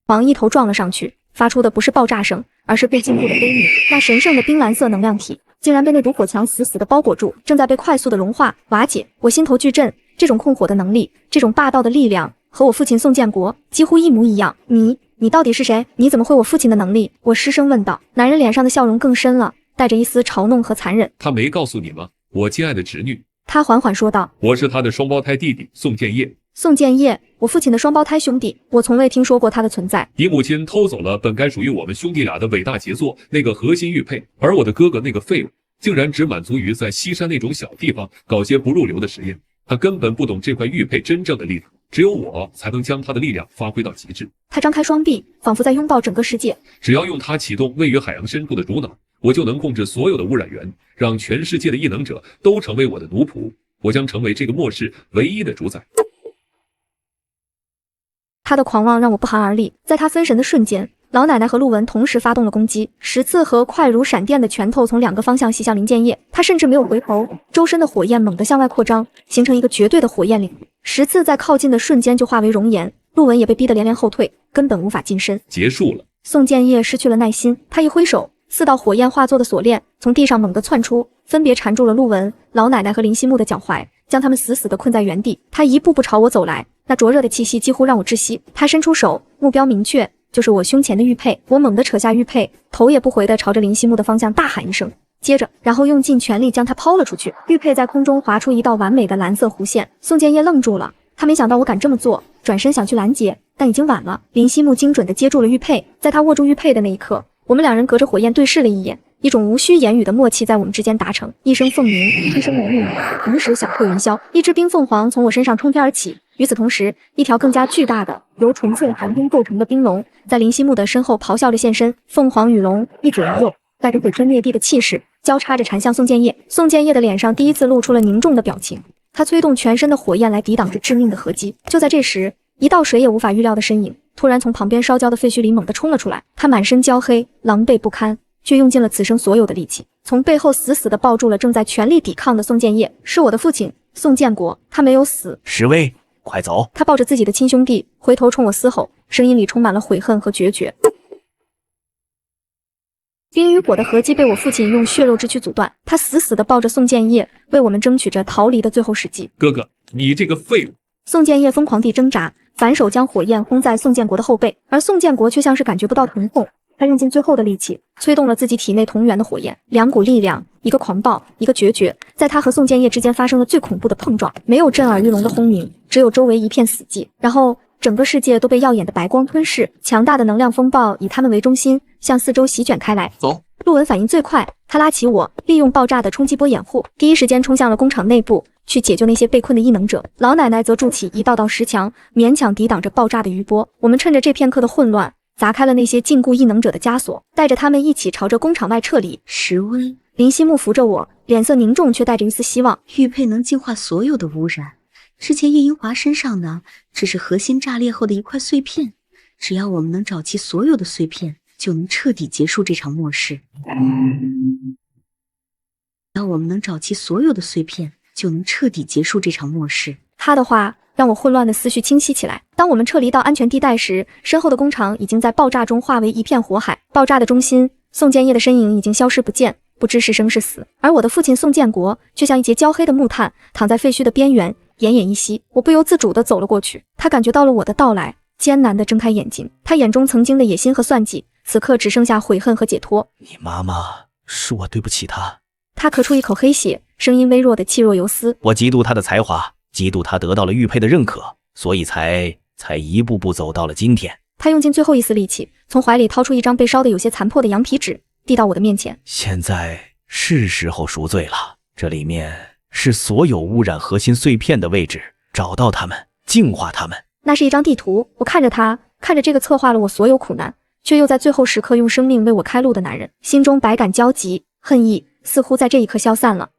A: 王一头撞了上去，发出的不是爆炸声，而是被禁锢的悲鸣。那神圣的冰蓝色能量体竟然被那堵火墙死死地包裹住，正在被快速的融化瓦解。我心头巨震，这种控火的能力，这种霸道的力量，和我父亲宋建国几乎一模一样。你到底是谁？你怎么会我父亲的能力？我失声问道。男人脸上的笑容更深了，带着一丝嘲弄和残忍。
M: 他没告诉你吗，我亲爱的侄女？
A: 他缓缓说道。
M: 我是他的双胞胎弟弟宋建业。
A: 宋建业，我父亲的双胞胎兄弟，我从未听说过他的存在。
M: 你母亲偷走了本该属于我们兄弟俩的伟大杰作，那个核心玉佩，而我的哥哥那个废物，竟然只满足于在西山那种小地方搞些不入流的实验。他根本不懂这块玉佩真正的力量，只有我才能将他的力量发挥到极致。
A: 他张开双臂，仿佛在拥抱整个世界。
M: 只要用它启动位于海洋深处的主脑，我就能控制所有的污染源，让全世界的异能者都成为我的奴仆。我将成为这个末世唯一的主宰。
A: 他的狂妄让我不寒而栗。在他分神的瞬间，老奶奶和陆文同时发动了攻击，10次和快如闪电的拳头从2个方向袭向林建业。他甚至没有回头，周身的火焰猛地向外扩张，形成一个绝对的火焰领域。10次在靠近的瞬间就化为熔岩，陆文也被逼得连连后退，根本无法近身。
M: 结束了。
A: 宋建业失去了耐心，他一挥手，4道火焰化作的锁链从地上猛地窜出，分别缠住了陆文、老奶奶和林希木的脚踝，将他们死死地困在原地。他一步步朝我走来，那灼热的气息几乎让我窒息。他伸出手，目标明确，就是我胸前的玉佩。我猛地扯下玉佩，头也不回地朝着林希木的方向大喊一声，然后用尽全力将它抛了出去。玉佩在空中划出一道完美的蓝色弧线。宋建业愣住了，他没想到我敢这么做，转身想去拦截，但已经晚了。林希木精准地接住了玉佩，在他握住玉佩的那一刻，我们2人隔着火焰对视了一眼，一种无需言语的默契在我们之间达成。一声凤鸣，一声雷鸣，同时响彻云霄。一只冰凤凰从我身上冲天而起，与此同时，一条更加巨大的由纯粹寒冰构成的冰龙在林希木的身后咆哮着现身。凤凰与龙一左一右，带着毁天灭地的气势，交叉着缠向宋建业。宋建业的脸上第一次露出了凝重的表情，他催动全身的火焰来抵挡着致命的合击。就在这时，一道谁也无法预料的身影突然从旁边烧焦的废墟里猛地冲了出来。他满身焦黑，狼狈不堪，却用尽了此生所有的力气，从背后死死地抱住了正在全力抵抗的宋建业。是我的父亲宋建国，他没有死。
C: 史威，快走！
A: 他抱着自己的亲兄弟，回头冲我嘶吼，声音里充满了悔恨和决绝。冰与火的合击被我父亲用血肉之躯阻断，他死死地抱着宋建业，为我们争取着逃离的最后时机。
M: 哥哥，你这个废物！
A: 宋建业疯狂地挣扎，反手将火焰轰在宋建国的后背，而宋建国却像是感觉不到疼痛，他用尽最后的力气，催动了自己体内同源的火焰。2股力量，一个狂暴，一个决绝，在他和宋建业之间发生了最恐怖的碰撞。没有震耳欲聋的轰鸣，只有周围一片死寂，然后整个世界都被耀眼的白光吞噬。强大的能量风暴以他们为中心，向四周席卷开来。
E: 走！
A: 陆文反应最快，他拉起我，利用爆炸的冲击波掩护，第一时间冲向了工厂内部，去解救那些被困的异能者。老奶奶则筑起一道道石墙，勉强抵挡着爆炸的余波。我们趁着这片刻的混乱，砸开了那些禁锢异能者的枷锁，带着他们一起朝着工厂外撤离。
I: 石温，
A: 林希木扶着我，脸色凝重，却带着一丝希望。
I: 玉佩能净化所有的污染，之前叶英华身上呢，只是核心炸裂后的一块碎片。只要我们能找齐所有的碎片，就能彻底结束这场末世。要我们能找齐所有的碎片，就能彻底结束这场末世。
A: 他的话让我混乱的思绪清晰起来。当我们撤离到安全地带时，身后的工厂已经在爆炸中化为一片火海。爆炸的中心，宋建业的身影已经消失不见，不知是生是死。而我的父亲宋建国却像一截焦黑的木炭，躺在废墟的边缘，奄奄一息。我不由自主地走了过去，他感觉到了我的到来，艰难地睁开眼睛。他眼中曾经的野心和算计，此刻只剩下悔恨和解脱。
C: 你妈妈，是我对不起她。
A: 他咳出一口黑血，声音微弱的气若游丝。
C: 我嫉妒她的才华，嫉妒她得到了玉佩的认可，所以才一步步走到了今天。
A: 他用尽最后一丝力气，从怀里掏出一张被烧得有些残破的羊皮纸，递到我的面前。
C: 现在是时候赎罪了，这里面是所有污染核心碎片的位置，找到它们，净化它们。
A: 那是一张地图，我看着它，看着这个策划了我所有苦难，却又在最后时刻用生命为我开路的男人，心中百感交集，恨意似乎在这一刻消散了。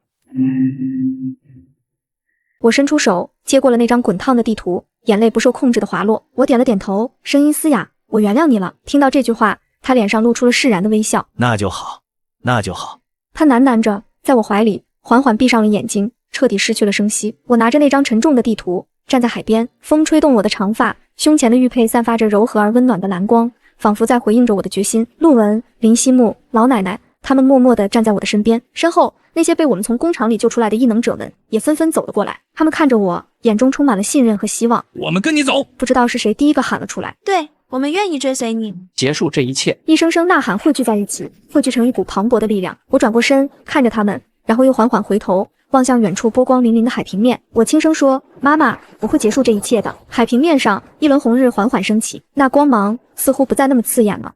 A: 我伸出手接过了那张滚烫的地图，眼泪不受控制的滑落。我点了点头，声音嘶哑：“我原谅你了。”听到这句话，他脸上露出了释然的微笑。
C: 那就好，那就好。
A: 他喃喃着，在我怀里缓缓闭上了眼睛，彻底失去了声息。我拿着那张沉重的地图，站在海边，风吹动我的长发，胸前的玉佩散发着柔和而温暖的蓝光，仿佛在回应着我的决心。陆文、林希木、老奶奶，他们默默地站在我的身边。身后那些被我们从工厂里救出来的异能者们也纷纷走了过来，他们看着我，眼中充满了信任和希望。
J: 我们跟你走。
A: 不知道是谁第一个喊了出来：“
H: 对，我们愿意追随你。”
K: 结束这一切。
A: 一声声呐喊汇聚在一起，汇聚成一股磅礴的力量。我转过身看着他们，然后又缓缓回头望向远处波光粼粼的海平面。我轻声说：“妈妈，我会结束这一切的。”海平面上一轮红日缓缓升起，那光芒似乎不再那么刺眼了。